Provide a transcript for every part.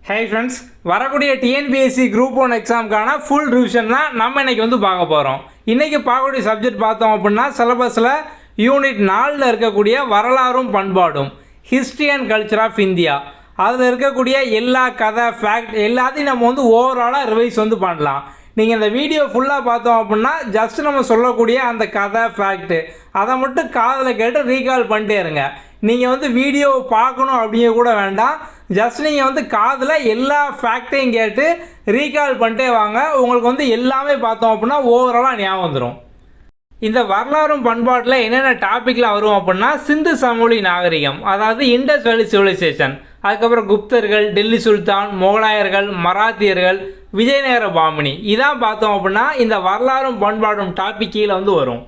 Hey friends, வரக்கூடிய TNPSC group 1 எக்ஸாமுக்கான full revision தான் நம்ம இன்றைக்கி வந்து பார்க்க போகிறோம். இன்றைக்கி பார்க்கக்கூடிய சப்ஜெக்ட் பார்த்தோம் அப்படின்னா சிலபஸில் யூனிட் 4ல் இருக்கக்கூடிய வரலாறும் பண்பாடும், history and culture of India, அதில் இருக்கக்கூடிய எல்லா கதை ஃபேக்ட் எல்லாத்தையும் நம்ம வந்து ஓவராலாக ரிவைஸ் வந்து பண்ணலாம். நீங்கள் இந்த வீடியோ ஃபுல்லாக பார்த்தோம் அப்படின்னா ஜஸ்ட் நம்ம சொல்லக்கூடிய அந்த கதை ஃபேக்ட்டு அதை மட்டும் காதில் கேட்டு ரீகால் பண்ணிட்டே இருங்க. நீங்கள் வந்து வீடியோ பார்க்கணும் அப்படிங்க கூட வேண்டாம், ஜஸ்ட் நீங்கள் வந்து காதில் எல்லா ஃபேக்டையும் கேட்டு ரீகால் பண்ணிட்டே வாங்க. உங்களுக்கு வந்து எல்லாமே பார்த்தோம் அப்படின்னா ஓவராலாக ஞாபகம் வந்துடும். இந்த வரலாறும் பண்பாட்டில் என்னென்ன டாப்பிக்கில் வரும் அப்படின்னா சிந்து சமவெளி நாகரிகம், அதாவது இண்டஸ் வேலி சிவிலைசேஷன், அதுக்கப்புறம் குப்தர்கள், டெல்லி சுல்தான், முகலாயர்கள், மராத்தியர்கள், விஜயநகர பாமினி, இதான் பார்த்தோம் அப்படின்னா இந்த வரலாறும் பண்பாடும் டாபிக் கீழே வந்து வரும்.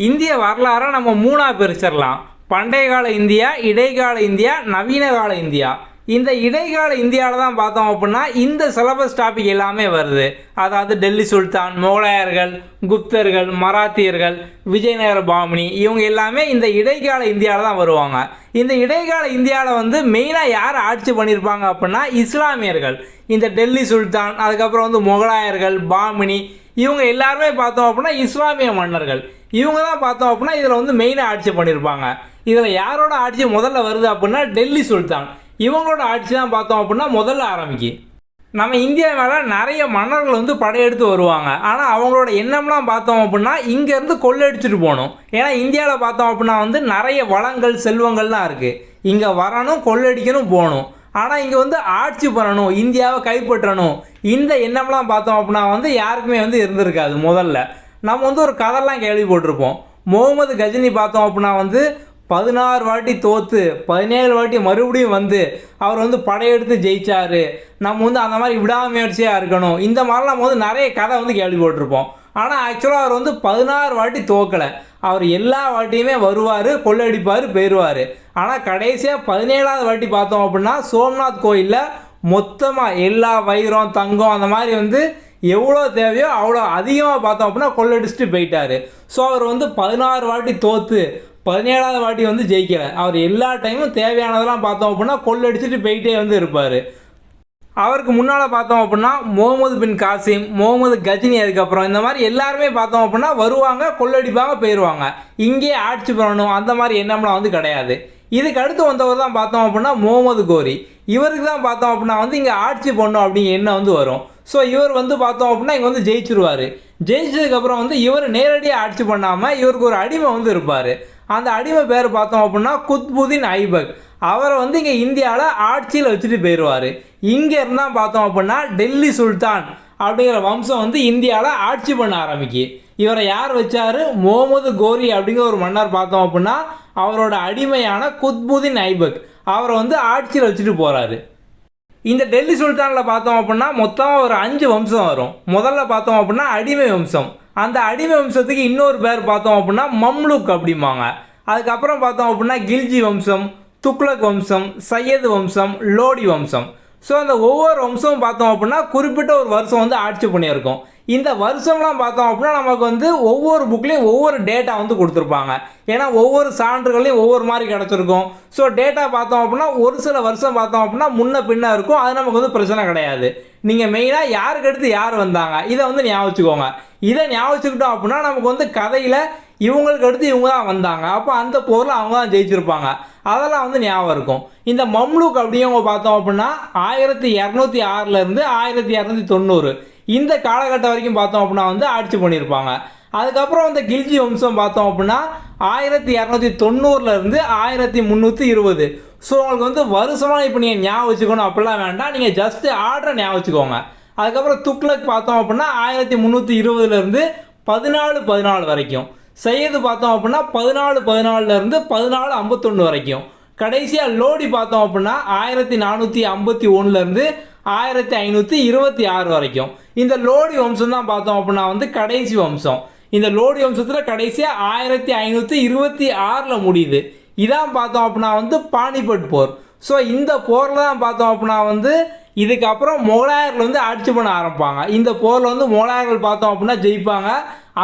இந்திய வரலாறை நம்ம மூணாக பிரிச்சிடலாம்: பண்டைய கால இந்தியா, இடைக்கால இந்தியா, நவீன கால இந்தியா. இந்த இடைக்கால இந்தியாவில் தான் பார்த்தோம் அப்படின்னா இந்த சிலபஸ் டாபிக் எல்லாமே வருது. அதாவது டெல்லி சுல்தான், முகலாயர்கள், குப்தர்கள், மராத்தியர்கள், விஜயநகர பாமினி, இவங்க எல்லாமே இந்த இடைக்கால இந்தியாவில் தான் வருவாங்க. இந்த இடைக்கால இந்தியாவில் வந்து மெயினாக யார் ஆட்சி பண்ணியிருப்பாங்க அப்படின்னா இஸ்லாமியர்கள். இந்த டெல்லி சுல்தான், அதுக்கப்புறம் வந்து முகலாயர்கள், பாமினி, இவங்க எல்லாருமே பார்த்தோம் அப்படின்னா இஸ்லாமிய மன்னர்கள். இவங்க தான் பார்த்தோம் அப்படின்னா இதில் வந்து மெயினாக ஆட்சி பண்ணியிருப்பாங்க. இதில் யாரோட ஆட்சி முதல்ல வருது அப்படின்னா டெல்லி சுல்தான், இவங்களோட ஆட்சி தான் பார்த்தோம் அப்படின்னா முதல்ல ஆரம்பிக்கு. நம்ம இந்தியா மேலே நிறைய மன்னர்கள் வந்து படையெடுத்து வருவாங்க. ஆனால் அவங்களோட எண்ணம்லாம் பார்த்தோம் அப்படின்னா இங்கேருந்து கொள்ளடிச்சிட்டு போகணும். ஏன்னா இந்தியாவில் பார்த்தோம் அப்படின்னா வந்து நிறைய வளங்கள் செல்வங்கள்லாம் இருக்குது. இங்கே வரணும், கொள்ளடிக்கணும், போகணும். ஆனால் இங்கே வந்து ஆட்சி பண்ணணும், இந்தியாவை கைப்பற்றணும், இந்த எண்ணம்லாம் பார்த்தோம் அப்படின்னா வந்து யாருக்குமே வந்து இருந்திருக்காது. முதல்ல நம்ம வந்து ஒரு கதைலாம் கேள்விப்பட்டிருப்போம். முகமது கஜினி பார்த்தோம் அப்படின்னா வந்து 16 வாட்டி தோற்று 17 வாட்டி மறுபடியும் வந்து அவர் வந்து படையெடுத்து ஜெயிச்சார், நம்ம வந்து அந்த மாதிரி விடாமுயற்சியாக இருக்கணும், இந்த மாதிரிலாம் நம்ம வந்து நிறைய கதை வந்து கேள்விப்பட்டிருப்போம். ஆனால் ஆக்சுவலாக அவர் வந்து 16 வாட்டி தோக்கலை. அவர் எல்லா வாட்டியுமே வருவார், கொள்ளடிப்பார், போயிடுவார். ஆனால் கடைசியாக 17ஆவது வாட்டி பார்த்தோம் அப்படின்னா சோம்நாத் கோயிலில் மொத்தமாக எல்லா வைரம், தங்கம், அந்த மாதிரி வந்து எவ்வளோ தேவையோ அவ்வளோ அதிகமாக பார்த்தோம் அப்படின்னா கொள்ளடிச்சிட்டு போயிட்டார். ஸோ அவர் வந்து 16 வாட்டி தோற்று 17ஆவது வாட்டி வந்து ஜெயிக்கலை. அவர் எல்லா டைமும் தேவையானதெல்லாம் பார்த்தோம் அப்படின்னா கொள்ளடிச்சிட்டு போயிட்டே வந்து இருப்பார். அவருக்கு முன்னால் பார்த்தோம் அப்படின்னா முகமது பின் காசிம், முகமது கஜினி, அதுக்கப்புறம் இந்த மாதிரி எல்லாருமே பார்த்தோம் அப்படின்னா வருவாங்க, கொள்ளடிப்பாங்க, போயிடுவாங்க. இங்கே ஆட்சி பண்ணணும் அந்த மாதிரி எண்ணம்லாம் வந்து கிடையாது. இதுக்கு அடுத்து வந்தவர் தான் பார்த்தோம் அப்படின்னா முகமது கோரி. இவருக்கு தான் பார்த்தோம் அப்படின்னா வந்து இங்கே ஆட்சி பண்ணணும் அப்படிங்கிற எண்ணம் வந்து வரும். ஸோ இவர் வந்து பார்த்தோம் அப்படின்னா இங்கே வந்து ஜெயிச்சிருவார். ஜெயிச்சதுக்கப்புறம் வந்து இவர் நேரடியாக ஆட்சி பண்ணாமல் இவருக்கு ஒரு அடிமை வந்து இருப்பார். அந்த அடிமை பேர் பார்த்தோம் அப்படின்னா குத்புதீன் ஐபக். அவரை வந்து இங்கே இந்தியாவில் ஆட்சியில் வச்சுட்டு போயிடுவார். இங்கே இருந்தால் பார்த்தோம் அப்படின்னா டெல்லி சுல்தான் அப்படிங்கிற வம்சம் வந்து இந்தியாவில் ஆட்சி பண்ண ஆரம்பிக்கு. இவரை யார் வச்சார்? முகமது கோரி அப்படிங்கிற ஒரு மன்னர் பார்த்தோம் அப்படின்னா அவரோட அடிமையான குத்புதீன் ஐபக் அவரை வந்து ஆட்சியில் வச்சுட்டு போகிறாரு. இந்த டெல்லி சுல்தானில் பார்த்தோம் அப்படின்னா மொத்தமாக ஒரு 5 வம்சம் வரும். முதல்ல பார்த்தோம் அப்படின்னா அடிமை வம்சம். அந்த அடிமை வம்சத்துக்கு இன்னொரு பேர் பார்த்தோம் அப்படின்னா மம்லுக் அப்படிம்பாங்க. அதுக்கப்புறம் பார்த்தோம் அப்படின்னா கில்ஜி வம்சம், துக்ளக் வம்சம், சையது வம்சம், லோடி வம்சம். ஸோ அந்த ஒவ்வொரு வம்சமும் பார்த்தோம் அப்படின்னா குறிப்பிட்ட ஒரு வருஷம் வந்து ஆட்சி பண்ணியிருக்கோம். இந்த வருஷம்லாம் பார்த்தோம் அப்படின்னா நமக்கு வந்து ஒவ்வொரு புக்லேயும் ஒவ்வொரு டேட்டா வந்து கொடுத்துருப்பாங்க. ஏன்னா ஒவ்வொரு சான்றுகளையும் ஒவ்வொரு மாதிரி கிடச்சிருக்கும். ஸோ டேட்டா பார்த்தோம் அப்படின்னா ஒரு சில வருஷம் பார்த்தோம் அப்படின்னா முன்ன பின்ன இருக்கும். அது நமக்கு வந்து பிரச்சனை கிடையாது. நீங்கள் மெயினாக யாருக்கு அடுத்து யார் வந்தாங்க இதை வந்து ஞாபகம் வச்சுக்கோங்க. இதை ஞாபகம் வச்சுக்கிட்டோம் அப்படின்னா நமக்கு வந்து கதையில் இவங்களுக்கு அடுத்து இவங்க தான் வந்தாங்க, அப்போ அந்த போரில் அவங்க தான் ஜெயிச்சிருப்பாங்க, அதெல்லாம் வந்து ஞாபகம் இருக்கும். இந்த மம்லுக் அப்படிங்க பார்த்தோம் அப்படின்னா 1206 1290 இந்த காலகட்டம் வரைக்கும் பார்த்தோம் அப்படின்னா வந்து ஆட்சி பண்ணியிருப்பாங்க. அதுக்கப்புறம் இந்த கில்ஜி வம்சம் பார்த்தோம் அப்படின்னா 1290 1320. ஸோ உங்களுக்கு வந்து வருஷமாக இப்போ நீங்கள் ஞாபகம் வச்சுக்கணும் அப்படிலாம் வேண்டாம், நீங்கள் ஜஸ்ட்டு ஆர்டரை ஞாபகம் வச்சுக்கோங்க. அதுக்கப்புறம் துக்ளக் பார்த்தோம் அப்படின்னா 1320 1414 வரைக்கும். சையது பார்த்தோம் அப்படின்னா 1414 1451 வரைக்கும். கடைசியாக லோடி பார்த்தோம் அப்படின்னா 1451 1526 வரைக்கும். இந்த லோடி வம்சம் தான் பார்த்தோம் அப்படின்னா வந்து கடைசி வம்சம். இந்த லோடி வம்சத்தில் கடைசியாக 1526 முடியுது. இதான் பார்த்தோம் அப்படின்னா வந்து பானிபட் போர். ஸோ இந்த போரில் தான் பார்த்தோம் அப்படின்னா வந்து இதுக்கப்புறம் முகலாயர்கள் வந்து ஆட்சி பண்ண ஆரம்பிப்பாங்க. இந்த போரில் வந்து முகலாயர்கள் பார்த்தோம் அப்படின்னா ஜெயிப்பாங்க.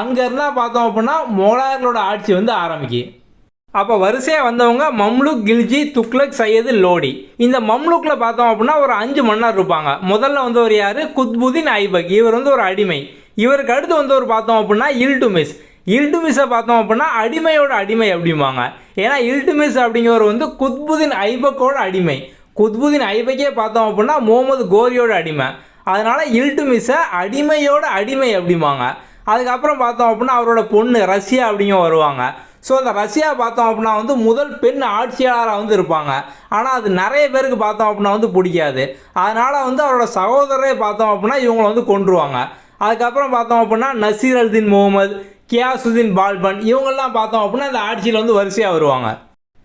அங்கே இருந்தால் பார்த்தோம் அப்படின்னா முகலாயர்களோட ஆட்சி வந்து ஆரம்பிக்கு. அப்போ வரிசையாக வந்தவங்க மம்லுக், கில்ஜி, துக்ளக், சையது, லோடி. இந்த மம்லுக்கில் பார்த்தோம் அப்படின்னா ஒரு 5 மன்னர் இருப்பாங்க. முதல்ல வந்தவர் யார்? குத்புதீன் ஐபக். இவர் வந்து ஒரு அடிமை. இவருக்கு அடுத்து வந்தவர் பார்த்தோம் அப்படின்னா இல்டுமிஸ். இல்டுமிஸை பார்த்தோம் அப்படின்னா அடிமையோட அடிமை அப்படிம்பாங்க. ஏன்னா இல்டுமிஸ் அப்படிங்கிறவர் வந்து குத்புதீன் ஐபக்கோட அடிமை. குத்புதீன் ஐபக்கே பார்த்தோம் அப்படின்னா முகமது கோரியோட அடிமை. அதனால் இல்டுமிஸை அடிமையோட அடிமை அப்படிம்பாங்க. அதுக்கப்புறம் பார்த்தோம் அப்படின்னா அவரோட பொண்ணு ரஷ்யா அப்படிங்க வருவாங்க. ஸோ அந்த ரஷ்யா பார்த்தோம் அப்படின்னா வந்து முதல் பெண் ஆட்சியாளராக வந்து இருப்பாங்க. ஆனால் அது நிறைய பேருக்கு பார்த்தோம் அப்படின்னா வந்து பிடிக்காது. அதனால் வந்து அவரோட சகோதரரை பார்த்தோம் அப்படின்னா இவங்களை வந்து கொன்றுவாங்க. அதுக்கப்புறம் பார்த்தோம் அப்படின்னா நசீர் அல்தீன் முகமது, கியாசுதீன் பால்பன் இவங்கெல்லாம் பார்த்தோம் அப்படின்னா இந்த ஆட்சியில் வந்து வரிசையாக வருவாங்க.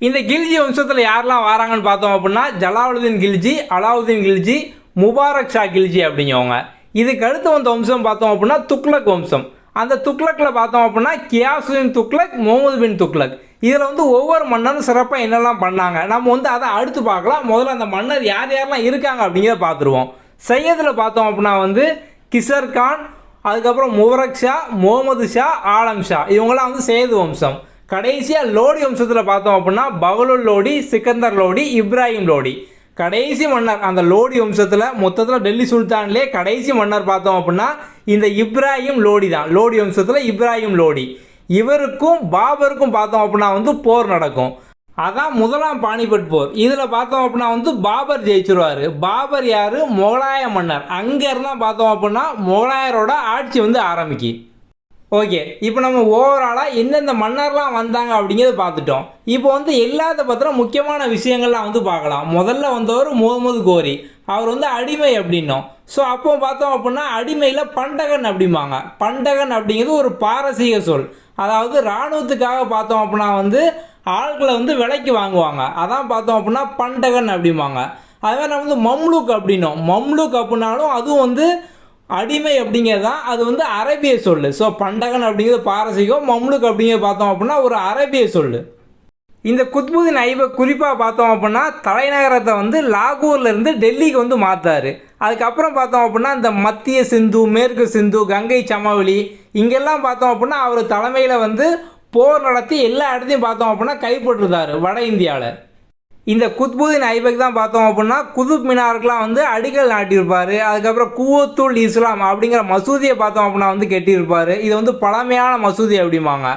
இந்த கில்ஜி வம்சத்தில் யாரெல்லாம் வராங்கன்னு பார்த்தோம் அப்படின்னா ஜலாலுதீன் கில்ஜி, அலாவுதீன் கில்ஜி, முபாரக் ஷா கில்ஜி அப்படிங்கவங்க. இதுக்கு அடுத்து வந்த வம்சம் பார்த்தோம் அப்படின்னா துக்ளக் வம்சம். அந்த துக்ளக்கில் பார்த்தோம் அப்படின்னா கியாசுதீன் துக்ளக், முகமது பின் துக்ளக். இதில் வந்து ஒவ்வொரு மன்னரும் சிறப்பாக என்னெல்லாம் பண்ணாங்க நம்ம வந்து அதை அடுத்து பார்க்கலாம். முதல்ல அந்த மன்னர் யார் யாரெல்லாம் இருக்காங்க அப்படிங்கிறத பார்த்துருவோம். சையதில் பார்த்தோம் அப்படின்னா வந்து கிசர் கான், அதுக்கப்புறம் முபரக் ஷா, முகமது ஷா, ஆலம் ஷா இவங்களாம் வந்து சையது வம்சம். கடைசியாக லோடி வம்சத்தில் பார்த்தோம் அப்படின்னா பகலுல் லோடி, சிக்கந்தர் லோடி, இப்ராஹிம் லோடி. கடைசி மன்னர் அந்த லோடி வம்சத்தில் மொத்தத்தில் டெல்லி சுல்தான்லேயே கடைசி மன்னர் பார்த்தோம் அப்படின்னா இந்த இப்ராஹிம் லோடி தான். லோடி வம்சத்தில் இப்ராஹிம் லோடி. இவருக்கும் பாபருக்கும் பார்த்தோம் அப்படின்னா வந்து போர் நடக்கும். அதான் முதலாம் பானிபட் போர். இதில் பார்த்தோம் அப்படின்னா வந்து பாபர் ஜெயிச்சிருவார். பாபர் யார்? முகலாய மன்னர். அங்கே இருந்தால் பார்த்தோம் அப்படின்னா முகலாயரோட ஆட்சி வந்து ஆரம்பிக்கு. ஓகே, இப்போ நம்ம ஓவராலாக எந்தெந்த மன்னர்லாம் வந்தாங்க அப்படிங்கிறத பார்த்துட்டோம். இப்போ வந்து எல்லாத்த பற்றின முக்கியமான விஷயங்கள்லாம் வந்து பார்க்கலாம். முதல்ல வந்தவர் முகமது கோரி. அவர் வந்து அடிமை அப்படின்னோம். ஸோ அப்போ பார்த்தோம் அப்படின்னா அடிமையில் பண்டகன் அப்படிம்பாங்க. பண்டகன் அப்படிங்கிறது ஒரு பாரசீக சொல். அதாவது இராணுவத்துக்காக பார்த்தோம் அப்படின்னா வந்து ஆட்களை வந்து விலைக்கு வாங்குவாங்க. அதான் பார்த்தோம் அப்படின்னா பண்டகன் அப்படிம்பாங்க. அதுவே நம்ம வந்து மம்லுக் அப்படின்னோம். மம்லுக் அப்படின்னாலும் அதுவும் வந்து அடிமை அப்படிங்கிறது தான். அது வந்து அரபிய சொல். ஸோ பண்டகன் அப்படிங்கிறது பாரசீகம், மம்லுக் அப்படிங்கிறது பார்த்தோம் அப்படின்னா ஒரு அரபிய சொல். இந்த குத்புதீன் ஐபக் குறிப்பாக பார்த்தோம் அப்படின்னா தலைநகரத்தை வந்து லாகூர்லேருந்து டெல்லிக்கு வந்து மாற்றாரு. அதுக்கப்புறம் பார்த்தோம் அப்படின்னா இந்த மத்திய சிந்து, மேற்கு சிந்து, கங்கை சமவெளி இங்கெல்லாம் பார்த்தோம் அப்படின்னா அவர் தலைமையில் வந்து போர் நடத்தி எல்லா இடத்தையும் பார்த்தோம் அப்படின்னா கைப்பற்றுதார் வட இந்தியாவில். இந்த குத்புதீன் ஐபக் தான் பார்த்தோம் அப்படின்னா குதுப் மினாருக்கெலாம் வந்து அடிக்கல் நாட்டியிருப்பார். அதுக்கப்புறம் குவத்துல் இஸ்லாம் அப்படிங்கிற மசூதியை பார்த்தோம் அப்படின்னா வந்து கட்டியிருப்பார். இது வந்து பழமையான மசூதி அப்படிம்பாங்க.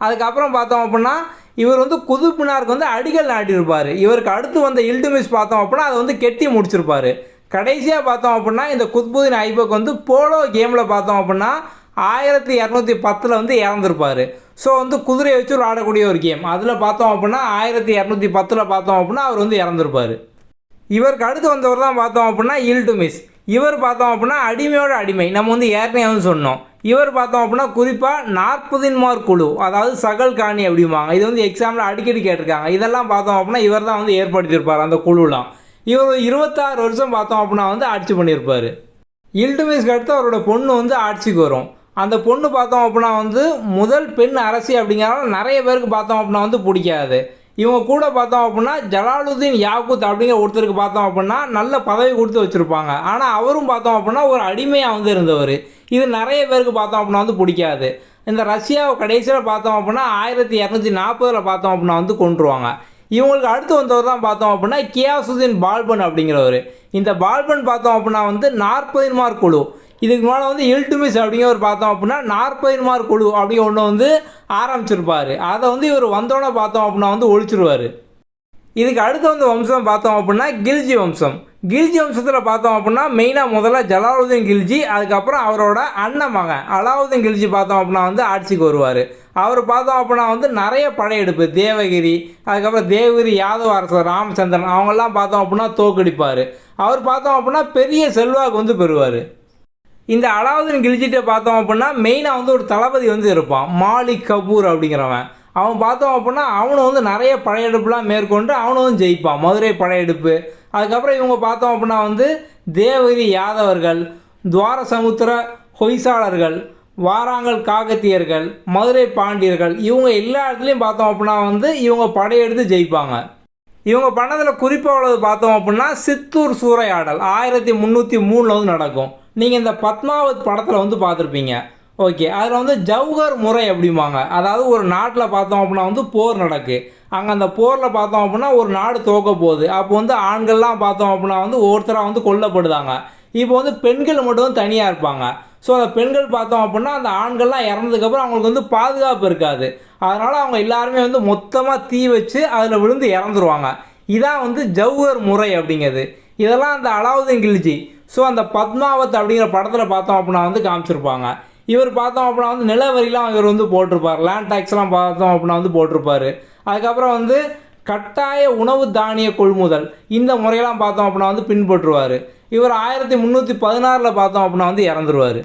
அதுக்கப்புறம் பார்த்தோம் அப்படின்னா இவர் வந்து குதுப் மினாருக்கு வந்து அடிக்கல் நாட்டியிருப்பார். இவருக்கு அடுத்து வந்த இல்டுமிஸ் பார்த்தோம் அப்படின்னா அதை வந்து கெட்டி முடிச்சிருப்பார். கடைசியாக பார்த்தோம் அப்படின்னா இந்த குத்புதீன் ஐபக் வந்து போலோ கேமில் பார்த்தோம் அப்படின்னா 1210 வந்து இறந்துருப்பார். ஸோ வந்து குதிரையை வச்சு ஆடக்கூடிய ஒரு கேம். அதில் பார்த்தோம் அப்படின்னா 1210 பார்த்தோம் அப்படின்னா அவர் வந்து இறந்துருப்பார். இவருக்கு அடுத்து வந்தவர் தான் பார்த்தோம் அப்படின்னா இல்டுமிஸ். இவர் பார்த்தோம் அப்படின்னா அடிமையோட அடிமை. நம்ம வந்து ஏற்கனவே வந்து சொன்னோம். இவர் பார்த்தோம் அப்படின்னா குறிப்பாக 40 குழு, அதாவது சகல் காணி அப்படிம்பாங்க. இது வந்து எக்ஸாமில் அடிக்கடி கேட்டிருக்காங்க. இதெல்லாம் பார்த்தோம் அப்படின்னா இவர் தான் வந்து ஏற்படுத்தியிருப்பார் அந்த குழுலாம். இவர் 26 வருஷம் பார்த்தோம் அப்படின்னா வந்து ஆட்சி பண்ணியிருப்பார். இல்டுமிஸ்க்கு அடுத்து அவரோட பொண்ணு வந்து ஆட்சிக்கு வரும். அந்த பொண்ணு பார்த்தோம் அப்படின்னா வந்து முதல் பெண் அரசி அப்படிங்கிறனால நிறைய பேருக்கு பார்த்தோம் அப்படின்னா வந்து பிடிக்காது. இவங்க கூட பார்த்தோம் அப்படின்னா ஜலாலுதீன் யாக்கூத் அப்படிங்கிற ஒருத்தருக்கு பார்த்தோம் அப்படின்னா நல்ல பதவி கொடுத்து வச்சுருப்பாங்க. ஆனால் அவரும் பார்த்தோம் அப்படின்னா ஒரு அடிமையாக வந்து இருந்தவர். இது நிறைய பேருக்கு பார்த்தோம் அப்படின்னா வந்து பிடிக்காது. இந்த ரஷ்யாவை கடைசியில் பார்த்தோம் அப்படின்னா 1240 பார்த்தோம் அப்படின்னா வந்து கொண்டுருவாங்க. இவங்களுக்கு அடுத்து வந்தவர் தான் பார்த்தோம் அப்படின்னா கியாசுதீன் பால்பன் அப்படிங்கிறவர். இந்த பால்பன் பார்த்தோம் அப்படின்னா வந்து 40 குழு. இதுக்கு மேலே வந்து இல்டுமிஸ் அப்படிங்கிற பார்த்தோம் அப்படின்னா 40 குழு அப்படிங்கிற ஒன்று வந்து ஆரம்பிச்சிருப்பார். அதை வந்து இவர் வந்தோடனே பார்த்தோம் அப்படின்னா வந்து ஒழிச்சிருவார். இதுக்கு அடுத்து வந்து வம்சம் பார்த்தோம் அப்படின்னா கில்ஜி வம்சம். கில்ஜி வம்சத்தில் பார்த்தோம் அப்படின்னா மெயினாக முதல்ல ஜலாலுதீன் கில்ஜி, அதுக்கப்புறம் அவரோட அண்ணன் மகன் அலாவுதீன் கில்ஜி பார்த்தோம் அப்படின்னா வந்து ஆட்சிக்கு வருவார். அவர் பார்த்தோம் அப்படின்னா வந்து நிறைய படையெடுப்பு, தேவகிரி, அதுக்கப்புறம் தேவகிரி யாதவ அரசர் ராமச்சந்திரன் அவங்கெல்லாம் பார்த்தோம் அப்படின்னா தோக்கடிப்பார். அவர் பார்த்தோம் அப்படின்னா பெரிய செல்வாக்கு வந்து பெறுவார். இந்த அலாவுதீன் கில்ஜிட்டை பார்த்தோம் அப்படின்னா மெயினாக வந்து ஒரு தளபதி வந்து இருப்பான், மாலிக் கபூர் அப்படிங்கிறவன். அவன் பார்த்தோம் அப்படின்னா அவனும் வந்து நிறைய படையெடுப்புலாம் மேற்கொண்டு அவனும் வந்து ஜெயிப்பான், மதுரை படையெடுப்பு. அதுக்கப்புறம் இவங்க பார்த்தோம் அப்படின்னா வந்து தேவகிரி யாதவர்கள், துவாரசமுத்திர ஹொய்சாளர்கள், வாராங்கல் காகத்தியர்கள், மதுரை பாண்டியர்கள் இவங்க எல்லா இடத்துலையும் பார்த்தோம் அப்படின்னா வந்து இவங்க படையெடுத்து ஜெயிப்பாங்க. இவங்க பண்ணதில் குறிப்பாக உள்ளது பார்த்தோம் அப்படின்னா சித்தூர் சூறையாடல் 1303 வந்து நடக்கும். நீங்கள் இந்த பத்மாவத் படத்தில் வந்து பார்த்துருப்பீங்க. ஓகே, அதில் வந்து ஜவுகர் முறை அப்படிம்பாங்க. அதாவது ஒரு நாட்டில் பார்த்தோம் அப்படின்னா வந்து போர் நடக்கு. அங்கே அந்த போரில் பார்த்தோம் அப்படின்னா ஒரு நாடு தோக்க போகுது. அப்போ வந்து ஆண்கள்லாம் பார்த்தோம் அப்படின்னா வந்து ஒருத்தராக வந்து கொல்லப்படுதாங்க. இப்போ வந்து பெண்கள் மட்டும் தனியாக இருப்பாங்க. ஸோ அந்த பெண்கள் பார்த்தோம் அப்படின்னா அந்த ஆண்கள்லாம் இறந்ததுக்கப்புறம் அவங்களுக்கு வந்து பாதுகாப்பு இருக்காது. அதனால் அவங்க எல்லாருமே வந்து மொத்தமாக தீ வச்சு அதில் விழுந்து இறந்துருவாங்க. இதான் வந்து ஜவுகர் முறை அப்படிங்கிறது. இதெல்லாம் அந்த அலாவுதீன் கில்ஜி, ஸோ அந்த பத்மாவத் அப்படிங்கிற படத்தில் பார்த்தோம் அப்படின்னா வந்து காமிச்சிருப்பாங்க. இவர் பார்த்தோம் அப்படின்னா வந்து நிலவரிலாம் இவர் வந்து போட்டிருப்பார், லேண்ட் டேக்ஸ்லாம் பார்த்தோம் அப்படின்னா வந்து போட்டிருப்பார். அதுக்கப்புறம் வந்து கட்டாய உணவு தானிய கொள்முதல் இந்த முறையெல்லாம் பார்த்தோம் அப்படின்னா வந்து பின்பற்றுவார். இவர் 1316 பார்த்தோம் அப்படின்னா வந்து இறந்துருவார்.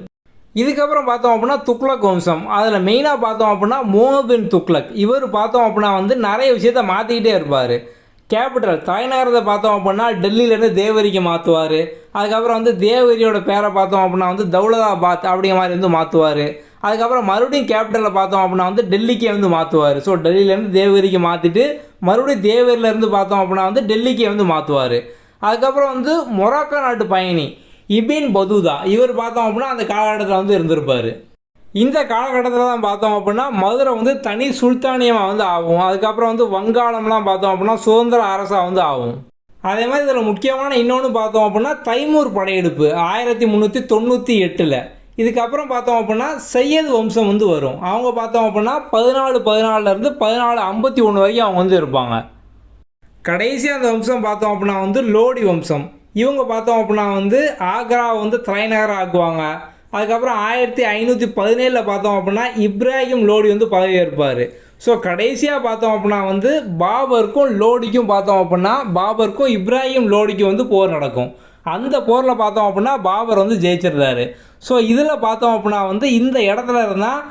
இதுக்கப்புறம் பார்த்தோம் அப்படின்னா துக்ளக் வம்சம், அதில் மெயினாக பார்த்தோம் அப்படின்னா முஹம்மது துக்ளக். இவர் பார்த்தோம் அப்படின்னா வந்து நிறைய விஷயத்த மாற்றிக்கிட்டே இருப்பார். கேபிட்டல் தலைநகரத்தை பார்த்தோம் அப்படின்னா டெல்லியிலேருந்து தேவரிக்கு மாற்றுவார். அதுக்கப்புறம் வந்து தேவரியோட பேரை பார்த்தோம் அப்படின்னா வந்து தௌலதாபாத் அப்படிங்கிற மாதிரி வந்து மாற்றுவார். அதுக்கப்புறம் மறுபடியும் கேபிட்டலில் பார்த்தோம் அப்படின்னா வந்து டெல்லிக்கே வந்து மாற்றுவார். ஸோ டெல்லியிலேருந்து தேவரிக்கு மாற்றிட்டு மறுபடியும் தேவரிலேருந்து பார்த்தோம் அப்படின்னா வந்து டெல்லிக்கே வந்து மாற்றுவார். அதுக்கப்புறம் வந்து மொராக்கோ நாட்டு பயணி இபின் பதூதா, இவர் பார்த்தோம் அப்படின்னா அந்த காலகட்டத்தில் வந்து இருந்திருப்பார். இந்த காலகட்டத்தில் தான் பார்த்தோம் அப்படின்னா மதுரை வந்து தனி சுல்தானியமாக வந்து ஆகும். அதுக்கப்புறம் வந்து வங்காளம்லாம் பார்த்தோம் அப்படின்னா சுதந்திர அரசாக வந்து ஆகும். அதே மாதிரி இதில் முக்கியமான இன்னொன்று பார்த்தோம் அப்படின்னா தைமூர் படையெடுப்பு 1398. இதுக்கப்புறம் பார்த்தோம் அப்படின்னா சையத் வம்சம் வந்து வரும். அவங்க பார்த்தோம் அப்படின்னா 1414 1451 வரைக்கும் அவங்க வந்து இருப்பாங்க. கடைசியாக அந்த வம்சம் பார்த்தோம் அப்படின்னா வந்து லோடி வம்சம். இவங்க பார்த்தோம் அப்படின்னா வந்து ஆக்ராவை வந்து தலைநகரம் ஆக்குவாங்க. அதுக்கப்புறம் 1517 பார்த்தோம் அப்படின்னா இப்ராஹிம் லோடி வந்து பதவி ஏற்பார். ஸோ கடைசியாக பார்த்தோம் அப்படின்னா வந்து பாபருக்கும் லோடிக்கும் பார்த்தோம் அப்படின்னா பாபருக்கும் இப்ராஹிம் லோடிக்கும் வந்து போர் நடக்கும். அந்த போரில் பார்த்தோம் அப்படின்னா பாபர் வந்து ஜெயிச்சிருந்தார். ஸோ இதில் பார்த்தோம் அப்படின்னா வந்து இந்த இடத்துல இருந்தால்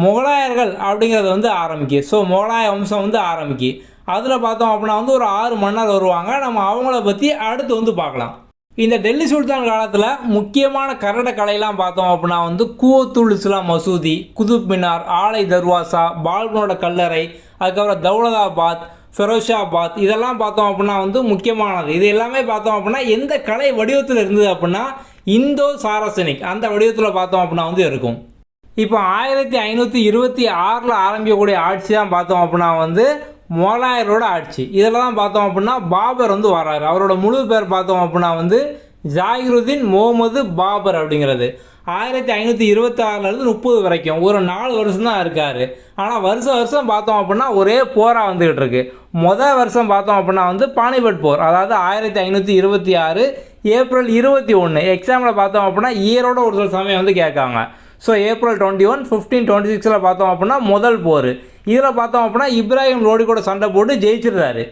முகலாயர்கள் அப்படிங்கிறது வந்து ஆரம்பிக்கு. ஸோ முகலாய வம்சம் வந்து ஆரம்பிக்கு. அதில் பார்த்தோம் அப்படின்னா வந்து ஒரு 6 மன்னர் வருவாங்க. நம்ம அவங்கள பற்றி அடுத்து வந்து பார்க்கலாம். இந்த டெல்லி சுல்தான் காலத்தில் முக்கியமான கட்டடக்கலையெல்லாம் பார்த்தோம் அப்படின்னா வந்து கூவத்துல் இஸ்லாம் மசூதி, குதுப் மினார், ஆலை தர்வாசா, பால்பனோட கல்லறை, அதுக்கப்புறம் தௌலதாபாத், ஃபெரோஷாபாத் இதெல்லாம் பார்த்தோம் அப்படின்னா வந்து முக்கியமானது. இது எல்லாமே பார்த்தோம் அப்படின்னா எந்த கலை வடிவத்தில் இருந்தது அப்படின்னா இந்தோ சாரசனிக் அந்த வடிவத்தில் பார்த்தோம் அப்படின்னா வந்து இருக்கும். இப்போ 1526 ஆரம்பிக்கக்கூடிய ஆட்சி தான் பார்த்தோம் அப்படின்னா வந்து முகலாயரோட ஆட்சி. இதில் தான் பார்த்தோம் அப்படின்னா பாபர் வந்து வராரு. அவரோட முழு பேர் பார்த்தோம் அப்படின்னா வந்து ஜாகிருதீன் முகமது பாபர் அப்படிங்கிறது. 1526 30 வரைக்கும் ஒரு 4 வருஷம் தான் இருக்கார். ஆனால் வருஷம் பார்த்தோம் அப்படின்னா ஒரே போராக வந்துக்கிட்டு இருக்கு. மொதல் வருஷம் பார்த்தோம் அப்படின்னா வந்து பானிபட் போர், அதாவது 1526 ஏப்ரல் 21. எக்ஸாமில் பார்த்தோம் அப்படின்னா இயரோட ஒரு சில சமயம் வந்து கேட்காங்க. ஸோ ஏப்ரல் 21 1526 பார்த்தோம் அப்படின்னா முதல் போர். இதில் பார்த்தோம் அப்படின்னா இப்ராஹிம் லோடி கூட சண்டை போட்டு ஜெயிச்சிருந்தாரு.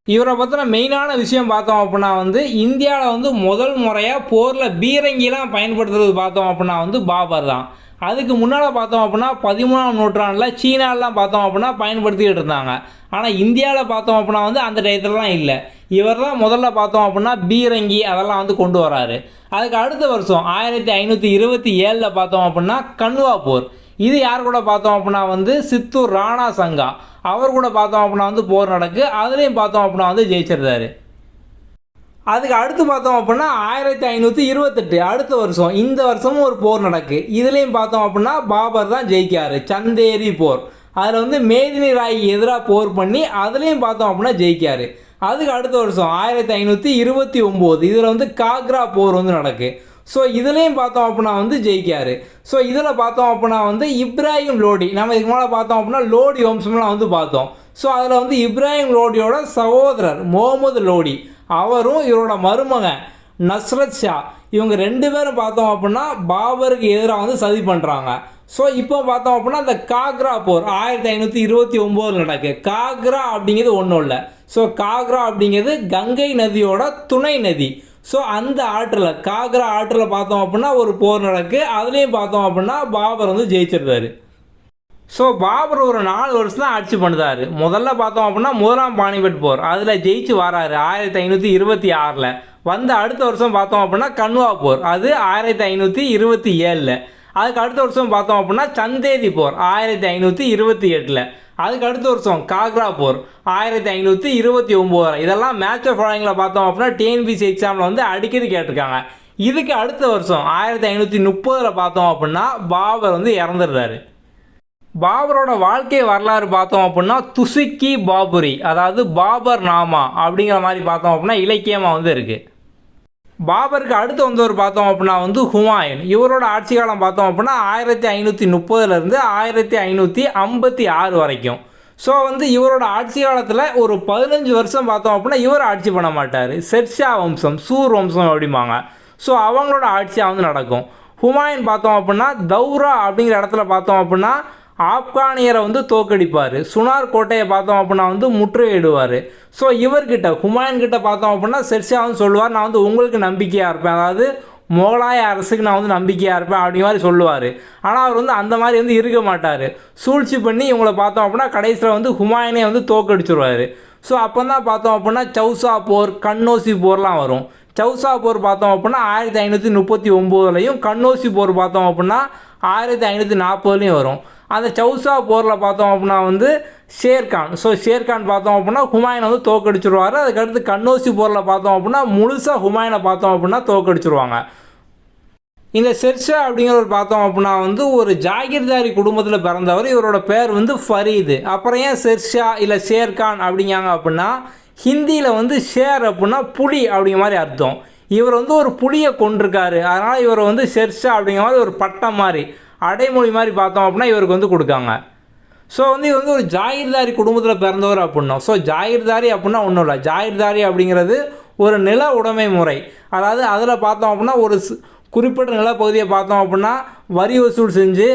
இவரை பற்றின மெயினான விஷயம் பார்த்தோம் அப்படின்னா வந்து இந்தியாவில் வந்து முதல் முறையாக போரில் பீரங்கிலாம் பயன்படுத்துறது பார்த்தோம் அப்படின்னா வந்து பாபர் தான். அதுக்கு முன்னால் பார்த்தோம் அப்படின்னா 13ஆம் நூற்றாண்டில் சீனாலெலாம் பார்த்தோம் அப்படின்னா பயன்படுத்திக்கிட்டு இருந்தாங்க. ஆனால் இந்தியாவில் பார்த்தோம் அப்படின்னா வந்து அந்த டயத்துலலாம் இல்லை. இவர் தான் முதல்ல பார்த்தோம் அப்படின்னா பீரங்கி அதெல்லாம் வந்து கொண்டு வராரு. அதுக்கு அடுத்த வருஷம் 1527 பார்த்தோம் அப்படின்னா கன்வா போர். இது யார் கூட பார்த்தோம் அப்படின்னா வந்து சித்தூர் ராணா சங்கா அவர் கூட பார்த்தோம் அப்படின்னா வந்து போர் நடக்கு. அதுலேயும் பார்த்தோம் அப்படின்னா வந்து ஜெயிச்சிருந்தாரு. அதுக்கு அடுத்து பார்த்தோம் அப்படின்னா 1528 அடுத்த வருஷம் இந்த வருஷமும் ஒரு போர் நடக்கு. இதுலேயும் பார்த்தோம் அப்படின்னா பாபர் தான் ஜெயிக்காரு. சந்தேரி போர், அதில் வந்து மேதினி ராய்க்கு எதிராக போர் பண்ணி அதுலேயும் பார்த்தோம் அப்படின்னா ஜெயிக்காரு. அதுக்கு அடுத்த வருஷம் 1529 இதில் வந்து காக்ரா போர் வந்து நடக்கு. ஸோ இதுலேயும் பார்த்தோம் அப்படின்னா வந்து ஜெயிக்காரு. ஸோ இதில் பார்த்தோம் அப்படின்னா வந்து இப்ராஹிம் லோடி, நம்ம இதுக்கு மேலே பார்த்தோம் அப்படின்னா லோடி வம்சம்லாம் வந்து பார்த்தோம். ஸோ அதில் வந்து இப்ராஹிம் லோடியோட சகோதரர் முகமது லோடி அவரும் இவரோட மருமகன் நஸ்ரத் ஷா இவங்க 2 பேரும் பார்த்தோம் அப்படின்னா பாபருக்கு எதிராக வந்து சதி பண்ணுறாங்க. ஸோ இப்போ பார்த்தோம் அப்படின்னா இந்த காக்ரா போர் 1529 நடக்கு. காக்ரா அப்படிங்கிறது ஒன்றும் இல்லை. ஸோ காக்ரா அப்படிங்கிறது கங்கை நதியோட துணை நதி. ஸோ அந்த ஆற்றில் காக்ரா ஆற்றில் பார்த்தோம் அப்படின்னா ஒரு போர் நடக்கு. அதுலேயும் பார்த்தோம் அப்படின்னா பாபர் வந்து ஜெயிச்சிருந்தாரு. ஸோ பாபர் ஒரு 4 வருஷம் தான் ஆட்சி பண்ணுறாரு. முதல்ல பார்த்தோம் அப்படின்னா முதலாம் பானிபட் போர் அதில் ஜெயிச்சு வராரு 1526. வந்த அடுத்த வருஷம் பார்த்தோம் அப்படின்னா கன்வா போர், அது 1527. அதுக்கு அடுத்த வருஷம் பார்த்தோம் அப்படின்னா சந்தேரி போர் 1528. அதுக்கு அடுத்த வருஷம் காக்ரா போர் 1529. இதெல்லாம் மேட்ச் ஆஃப் ஃபாலோயிங்கில் பார்த்தோம் அப்படின்னா டிஎன்பிசி எக்ஸாமில் வந்து அடிக்கடி கேட்டிருக்காங்க. இதுக்கு அடுத்த வருஷம் 1530 பார்த்தோம் அப்படின்னா பாபர் வந்து இறந்துடுறாரு. பாபரோட வாழ்க்கை வரலாறு பார்த்தோம் அப்படின்னா துசுக்கி பாபுரி, அதாவது பாபர் நாமா அப்படிங்கிற மாதிரி பார்த்தோம் அப்படின்னா இலக்கியமாக வந்து இருக்குது. பாபருக்கு அடுத்து வந்தவர் பார்த்தோம் அப்படின்னா வந்து ஹுமாயூன். இவரோட ஆட்சி காலம் பார்த்தோம் அப்படின்னா 1530 1556 வரைக்கும். ஸோ வந்து இவரோட ஆட்சி காலத்தில் ஒரு 15 வருஷம் பார்த்தோம் அப்படின்னா இவர் ஆட்சி பண்ண மாட்டார். ஷெர்ஷா வம்சம், சூர் வம்சம் அப்படிம்பாங்க. ஸோ அவங்களோட ஆட்சியாக வந்து நடக்கும். ஹுமாயூன் பார்த்தோம் அப்படின்னா தௌரா அப்படிங்கிற இடத்துல பார்த்தோம் அப்படின்னா ஆப்கானியரை வந்து தோக்கடிப்பார். சுனார் கோட்டையை பார்த்தோம் அப்படின்னா வந்து முற்றுகையிடுவார். ஸோ இவர்கிட்ட ஹுமாயூன் கிட்ட பார்த்தோம் அப்படின்னா ஷெர்ஷா வந்து சொல்லுவார், நான் வந்து உங்களுக்கு நம்பிக்கையாக இருப்பேன், அதாவது முகலாய அரசுக்கு நான் வந்து நம்பிக்கையாக இருப்பேன் அப்படி மாதிரி சொல்லுவார். ஆனால் அவர் வந்து அந்த மாதிரி வந்து இருக்க மாட்டார். சூழ்ச்சி பண்ணி இவங்களை பார்த்தோம் அப்படின்னா கடைசியில் வந்து ஹுமாயூனே வந்து தோக்கடிச்சிருவார். ஸோ அப்போ தான் பார்த்தோம் அப்படின்னா சௌசா போர், கன்னோசி போர்லாம் வரும். சௌசா போர் பார்த்தோம் அப்படின்னா 1539 கன்னோசி போர் பார்த்தோம் அப்படின்னா 1540 வரும். அந்த சௌசா போரில் பார்த்தோம் அப்படின்னா வந்து ஷேர்கான், ஸோ ஷேர்கான் பார்த்தோம் அப்படின்னா ஹுமாயூனை வந்து தோக்கடிச்சிருவார். அதுக்கடுத்து கன்னோசி போரில் பார்த்தோம் அப்படின்னா முழுசாக ஹுமாயூனை பார்த்தோம் அப்படின்னா தோக்கடிச்சிருவாங்க. இந்த ஷெர்ஷா அப்படிங்கிறவர் பார்த்தோம் அப்படின்னா வந்து ஒரு ஜாகிர்தாரி குடும்பத்தில் பிறந்தவர். இவரோட பேர் வந்து ஃபரீது. அப்புறம் ஏன் ஷெர்ஷா இல்லை ஷேர்கான் அப்படிங்காங்க அப்படின்னா ஹிந்தியில் வந்து ஷேர் அப்படின்னா புலி அப்படிங்கிற மாதிரி அர்த்தம். இவர் வந்து ஒரு புலியை கொண்டிருக்காரு, அதனால் இவர் வந்து ஷெர்ஷா அப்படிங்கிற மாதிரி ஒரு பட்டம் மாதிரி அடைமொழி மாதிரி பார்த்தோம் அப்படின்னா இவருக்கு வந்து கொடுக்காங்க. ஸோ வந்து இவர் வந்து ஒரு ஜாகிர்தாரி குடும்பத்தில் பிறந்தவர் அப்படின்னோம். ஸோ ஜாகிர்தாரி அப்படின்னா ஒன்றும் இல்லை. ஜாகிர்தாரி அப்படிங்கிறது ஒரு நில உடைமை முறை. அதாவது அதில் பார்த்தோம் அப்படின்னா ஒரு குறிப்பிட்ட நிலப்பகுதியை பார்த்தோம் அப்படின்னா வரி வசூல் செஞ்சு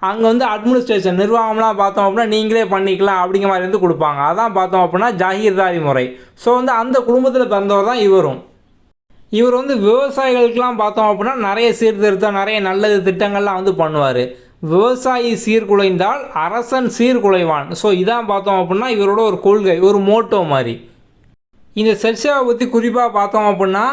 அங்கே வந்து அட்மினிஸ்ட்ரேஷன் நிர்வாகம்லாம் பார்த்தோம் அப்படின்னா நீங்களே பண்ணிக்கலாம் அப்படிங்கிற மாதிரி வந்து கொடுப்பாங்க. அதான் பார்த்தோம் அப்படின்னா ஜாகிர்தாரி முறை. ஸோ வந்து அந்த குடும்பத்தில் பிறந்தவர் தான் இவரும். இவர் வந்து விவசாயிகளுக்கெல்லாம் பார்த்தோம் அப்படின்னா நிறைய சீர்திருத்தம், நிறைய நல்லது திட்டங்கள்லாம் வந்து பண்ணுவார். விவசாயி சீர்குலைந்தால் அரசன் சீர்குலைவான். ஸோ இதான் பார்த்தோம் அப்படின்னா இவரோட ஒரு கொள்கை, ஒரு மோட்டோ மாதிரி. இந்த ஷெர்ஷாவை பற்றி குறிப்பாக பார்த்தோம் அப்படின்னா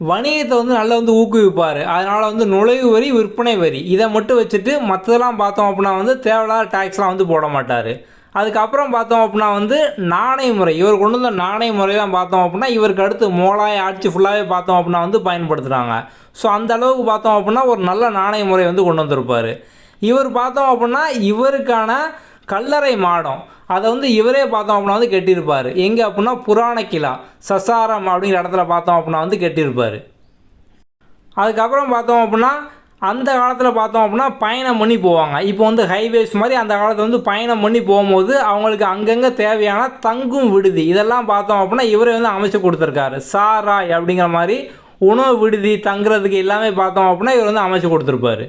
வணிகத்தை வந்து நல்லா வந்து ஊக்குவிப்பார். அதனால் வந்து நுழைவு வரி, விற்பனை வரி இதை மட்டும் வச்சுட்டு மற்றதெல்லாம் பார்த்தோம் அப்படின்னா வந்து தேவையில்லாத டேக்ஸ்லாம் வந்து போட மாட்டார். அதுக்கப்புறம் பார்த்தோம் அப்படின்னா வந்து நாணய முறை, இவர் கொண்டு வந்த நாணய முறை தான் பார்த்தோம் அப்படின்னா இவருக்கு அடுத்து முகலாய ஆட்சி ஃபுல்லாகவே பார்த்தோம் அப்படின்னா வந்து பயன்படுத்துகிறாங்க. ஸோ அந்த அளவுக்கு பார்த்தோம் அப்படின்னா ஒரு நல்ல நாணய முறை வந்து கொண்டு வந்திருப்பார். இவர் பார்த்தோம் அப்படின்னா இவருக்கான கல்லறை மாடம் அதை வந்து இவரே பார்த்தோம் அப்படின்னா வந்து கட்டியிருப்பார். எங்கே அப்படின்னா புராண கிலா சசாரம் அப்படிங்கிற இடத்துல பார்த்தோம் அப்படின்னா வந்து கட்டியிருப்பார். அதுக்கப்புறம் பார்த்தோம் அப்படின்னா அந்த காலத்தில் பார்த்தோம் அப்படின்னா பயணம் பண்ணி போவாங்க. இப்போ வந்து ஹைவேஸ் மாதிரி அந்த காலத்தில் வந்து பயணம் பண்ணி போகும்போது அவங்களுக்கு அங்கங்கே தேவையான தங்கும் விடுதி இதெல்லாம் பார்த்தோம் அப்படின்னா இவரே வந்து அமைச்சு கொடுத்துருக்காரு. சாராய் அப்படிங்கிற மாதிரி உணவு விடுதி தங்குறதுக்கு எல்லாமே பார்த்தோம் அப்படின்னா இவர் வந்து அமைச்சு கொடுத்துருப்பாரு.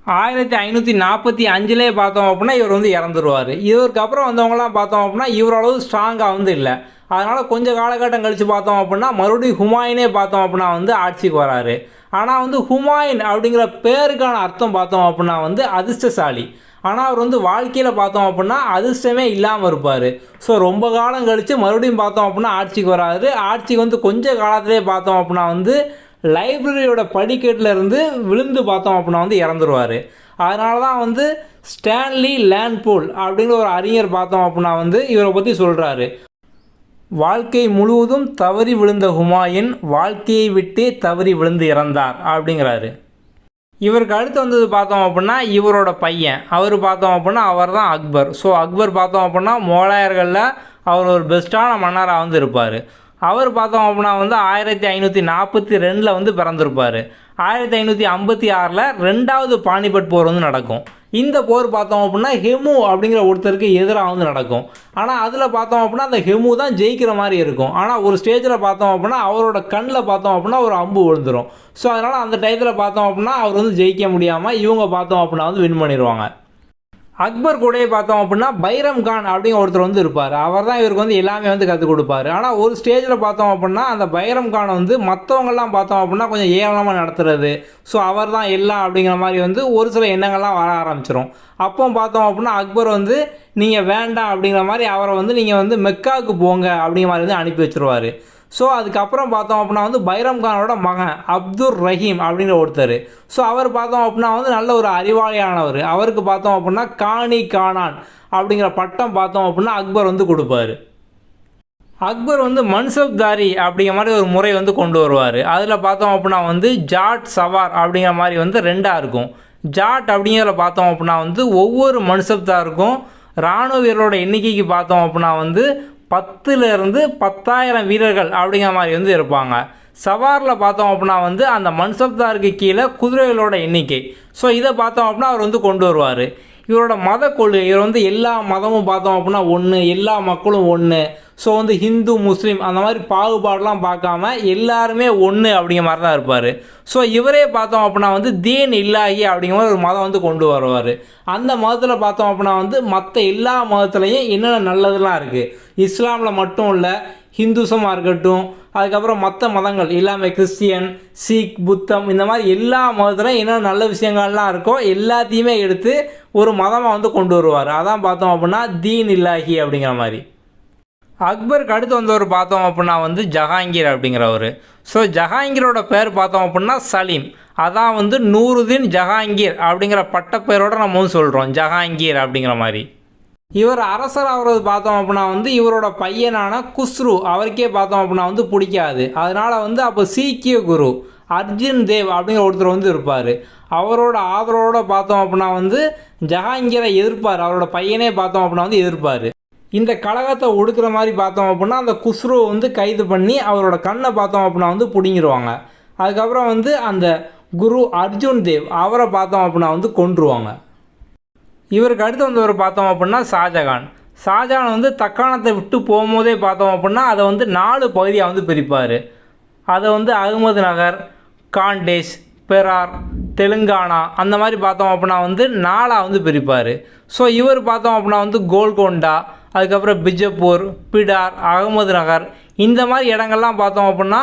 1545 பார்த்தோம் அப்படின்னா இவர் வந்து இறந்துருவார். இவருக்கு அப்புறம் வந்தவங்களாம் பார்த்தோம் அப்படின்னா இவரளவு ஸ்ட்ராங்காக வந்து இல்லை. அதனால் கொஞ்சம் காலகட்டம் கழித்து பார்த்தோம் அப்படின்னா மறுபடியும் ஹுமாயூனே பார்த்தோம் அப்படின்னா வந்து ஆட்சிக்கு வராரு. ஆனால் வந்து ஹுமாயூன் அப்படிங்கிற பேருக்கான அர்த்தம் பார்த்தோம் அப்படின்னா வந்து அதிர்ஷ்டசாலி. ஆனால் அவர் வந்து வாழ்க்கையில் பார்த்தோம் அப்படின்னா அதிர்ஷ்டமே இல்லாமல் இருப்பார். ஸோ ரொம்ப காலம் கழித்து மறுபடியும் பார்த்தோம் அப்படின்னா ஆட்சிக்கு வராரு. ஆட்சிக்கு வந்து கொஞ்சம் காலத்திலே பார்த்தோம் அப்படின்னா வந்து லைப்ரரியோட படிக்கட்டில் இருந்து விழுந்து பார்த்தோம் அப்படின்னா வந்து இறந்துருவார். அதனால தான் வந்து ஸ்டான்லி லேண்ட்பூல் அப்படிங்கிற ஒரு அறிஞர் பார்த்தோம் அப்படின்னா வந்து இவரை பற்றி சொல்கிறாரு. வாழ்க்கை முழுவதும் தவறி விழுந்த ஹுமாயூன் வாழ்க்கையை விட்டே தவறி விழுந்து இறந்தார் அப்படிங்கிறாரு. இவருக்கு அடுத்து வந்தது பார்த்தோம் அப்படின்னா இவரோட பையன், அவர் பார்த்தோம் அப்படின்னா அவர் தான் அக்பர். ஸோ அக்பர் பார்த்தோம் அப்படின்னா முகலாயர்களில் அவர் ஒரு பெஸ்ட்டான மன்னராக வந்து இருப்பார். அவர் பார்த்தோம் அப்படின்னா வந்து 1542 வந்து பிறந்திருப்பார். 1556 2வது பானிபட் போர் வந்து நடக்கும். இந்த போர் பார்த்தோம் அப்படின்னா ஹெமு அப்படிங்கிற ஒருத்தருக்கு எதிராக வந்து நடக்கும். ஆனால் அதில் பார்த்தோம் அப்படின்னா அந்த ஹெமு தான் ஜெயிக்கிற மாதிரி இருக்கும். ஆனால் ஒரு ஸ்டேஜில் பார்த்தோம் அப்படின்னா அவரோட கண்ணில் பார்த்தோம் அப்படின்னா ஒரு அம்பு விழுந்துடும். ஸோ அதனால் அந்த டயத்தில் பார்த்தோம் அப்படின்னா அவர் வந்து ஜெயிக்க முடியாமல் இவங்க பார்த்தோம் அப்படின்னா வந்து வின் பண்ணிடுவாங்க. அக்பர் கூடயே பார்த்தோம் அப்படின்னா பைரம் கான் அப்படிங்கிற ஒருத்தர் வந்து இருப்பார். அவர் தான் இவருக்கு வந்து எல்லாமே வந்து கற்றுக் கொடுப்பார். ஆனால் ஒரு ஸ்டேஜில் பார்த்தோம் அப்படின்னா அந்த பைரம் கான் வந்து மற்றவங்கள்லாம் பார்த்தோம் அப்படின்னா கொஞ்சம் ஏளனமாக நடத்துறது, ஸோ அவர் தான் எல்லாம் அப்படிங்கிற மாதிரி வந்து ஒரு சில எண்ணங்கள்லாம் வர ஆரம்பிச்சிடும். அப்போ பார்த்தோம் அப்படின்னா அக்பர் வந்து நீங்கள் வேண்டாம் அப்படிங்கிற மாதிரி அவரை வந்து நீங்கள் வந்து மெக்காவுக்கு போங்க அப்படிங்கிற மாதிரி வந்து அனுப்பி வச்சுருவார். ஸோ அதுக்கப்புறம் பார்த்தோம் அப்படின்னா வந்து பைரம் கானோட மகன் அப்துர் ரஹீம் அப்படிங்கிற ஒருத்தர். ஸோ அவர் பார்த்தோம் அப்படின்னா வந்து நல்ல ஒரு அறிவாளியானவர். அவருக்கு பார்த்தோம் அப்படின்னா காணி கானான் அப்படிங்கிற பட்டம் பார்த்தோம் அப்படின்னா அக்பர் வந்து கொடுப்பாரு. அக்பர் வந்து மன்சப்தாரி அப்படிங்கிற மாதிரி ஒரு முறை வந்து கொண்டு வருவார். அதில் பார்த்தோம் அப்படின்னா வந்து ஜாட் சவார் அப்படிங்கிற மாதிரி வந்து ரெண்டாக இருக்கும். ஜாட் அப்படிங்கிறத பார்த்தோம் அப்படின்னா வந்து ஒவ்வொரு மன்சப்தாருக்கும் இராணுவ வீரரோட எண்ணிக்கைக்கு பார்த்தோம் அப்படின்னா வந்து 10,000 10,000 வீரர்கள் அப்படிங்கிற மாதிரி வந்து இருப்பாங்க. சவாரில் பார்த்தோம் அப்படின்னா வந்து அந்த மன்சப்தாருக்கு கீழே குதிரைகளோட எண்ணிக்கை. ஸோ இதை பார்த்தோம் அப்படின்னா அவர் வந்து கொண்டு வருவார். இவரோட மத கொள்கை, இவர் வந்து எல்லா மதமும் பார்த்தோம் அப்படின்னா ஒன்று, எல்லா மக்களும் ஒன்று. ஸோ வந்து ஹிந்து முஸ்லீம் அந்த மாதிரி பாகுபாடெலாம் பார்க்காம எல்லாருமே ஒன்று அப்படிங்கிற மாதிரி தான் இருப்பார். ஸோ இவரே பார்த்தோம் அப்படின்னா வந்து தீன் இல்லாஹி அப்படிங்கிற மாதிரி ஒரு மதம் வந்து கொண்டு வருவார். அந்த மதத்தில் பார்த்தோம் அப்படின்னா வந்து மற்ற எல்லா மதத்துலேயும் என்னென்ன நல்லதெல்லாம் இருக்குது, இஸ்லாமில் மட்டும் இல்லை, ஹிந்துசமாக இருக்கட்டும், அதுக்கப்புறம் மற்ற மதங்கள் எல்லாமே கிறிஸ்டியன், சீக், புத்தம், இந்த மாதிரி எல்லா மதத்துலையும் என்னென்ன நல்ல விஷயங்கள்லாம் இருக்கோ எல்லாத்தையுமே எடுத்து ஒரு மதமாக வந்து கொண்டு வருவார். அதான் பார்த்தோம் அப்படின்னா தீன் இல்லாஹி அப்படிங்கிற மாதிரி. அக்பருக்கு அடுத்து வந்தவர் பார்த்தோம் அப்படின்னா வந்து ஜஹாங்கீர் அப்படிங்கிறவர். ஸோ ஜஹாங்கீரோட பேர் பார்த்தோம் அப்படின்னா சலீம். அதான் வந்து நூருதீன் ஜஹாங்கீர் அப்படிங்கிற பட்டப்பேரோட நம்ம வந்து சொல்கிறோம் ஜஹாங்கீர் அப்படிங்கிற மாதிரி. இவர் அரசர் ஆகிறது பார்த்தோம் அப்படின்னா வந்து இவரோட பையனான குஸ்ரு அவருக்கே பார்த்தோம் அப்படின்னா வந்து பிடிக்காது. அதனால் வந்து அப்போ சீக்கிய குரு அர்ஜுன் தேவ் அப்படிங்கிற ஒருத்தர் வந்து இருப்பார். அவரோட ஆதரவோடு பார்த்தோம் அப்படின்னா வந்து ஜஹாங்கீரை எதிர்ப்பார். அவரோட பையனே பார்த்தோம் அப்படின்னா வந்து எதிர்ப்பார். இந்த கழகத்தை ஒடுக்கிற மாதிரி பார்த்தோம் அப்படின்னா அந்த குஸ்ருவை வந்து கைது பண்ணி அவரோட கண்ணை பார்த்தோம் அப்படின்னா வந்து பிடிங்கிடுவாங்க. அதுக்கப்புறம் வந்து அந்த குரு அர்ஜுன் தேவ் அவரை பார்த்தோம் அப்படின்னா வந்து கொன்றுவாங்க. இவருக்கு அடுத்து வந்தவர் பார்த்தோம் அப்படின்னா ஷாஜகான். ஷாஜகான் வந்து தக்காணத்தை விட்டு போகும்போதே பார்த்தோம் அப்படின்னா அதை வந்து 4 பகுதியாக வந்து பிரிப்பார். அதை வந்து அகமது நகர், காண்டேஷ், பெரார், தெலுங்கானா அந்த மாதிரி பார்த்தோம் அப்படின்னா வந்து 4ஆக வந்து பிரிப்பார். ஸோ இவர் பார்த்தோம் அப்படின்னா வந்து கோல்கொண்டா, அதுக்கப்புறம் பிஜப்பூர், பிடார், அகமது நகர் இந்த மாதிரி இடங்கள்லாம் பார்த்தோம் அப்படின்னா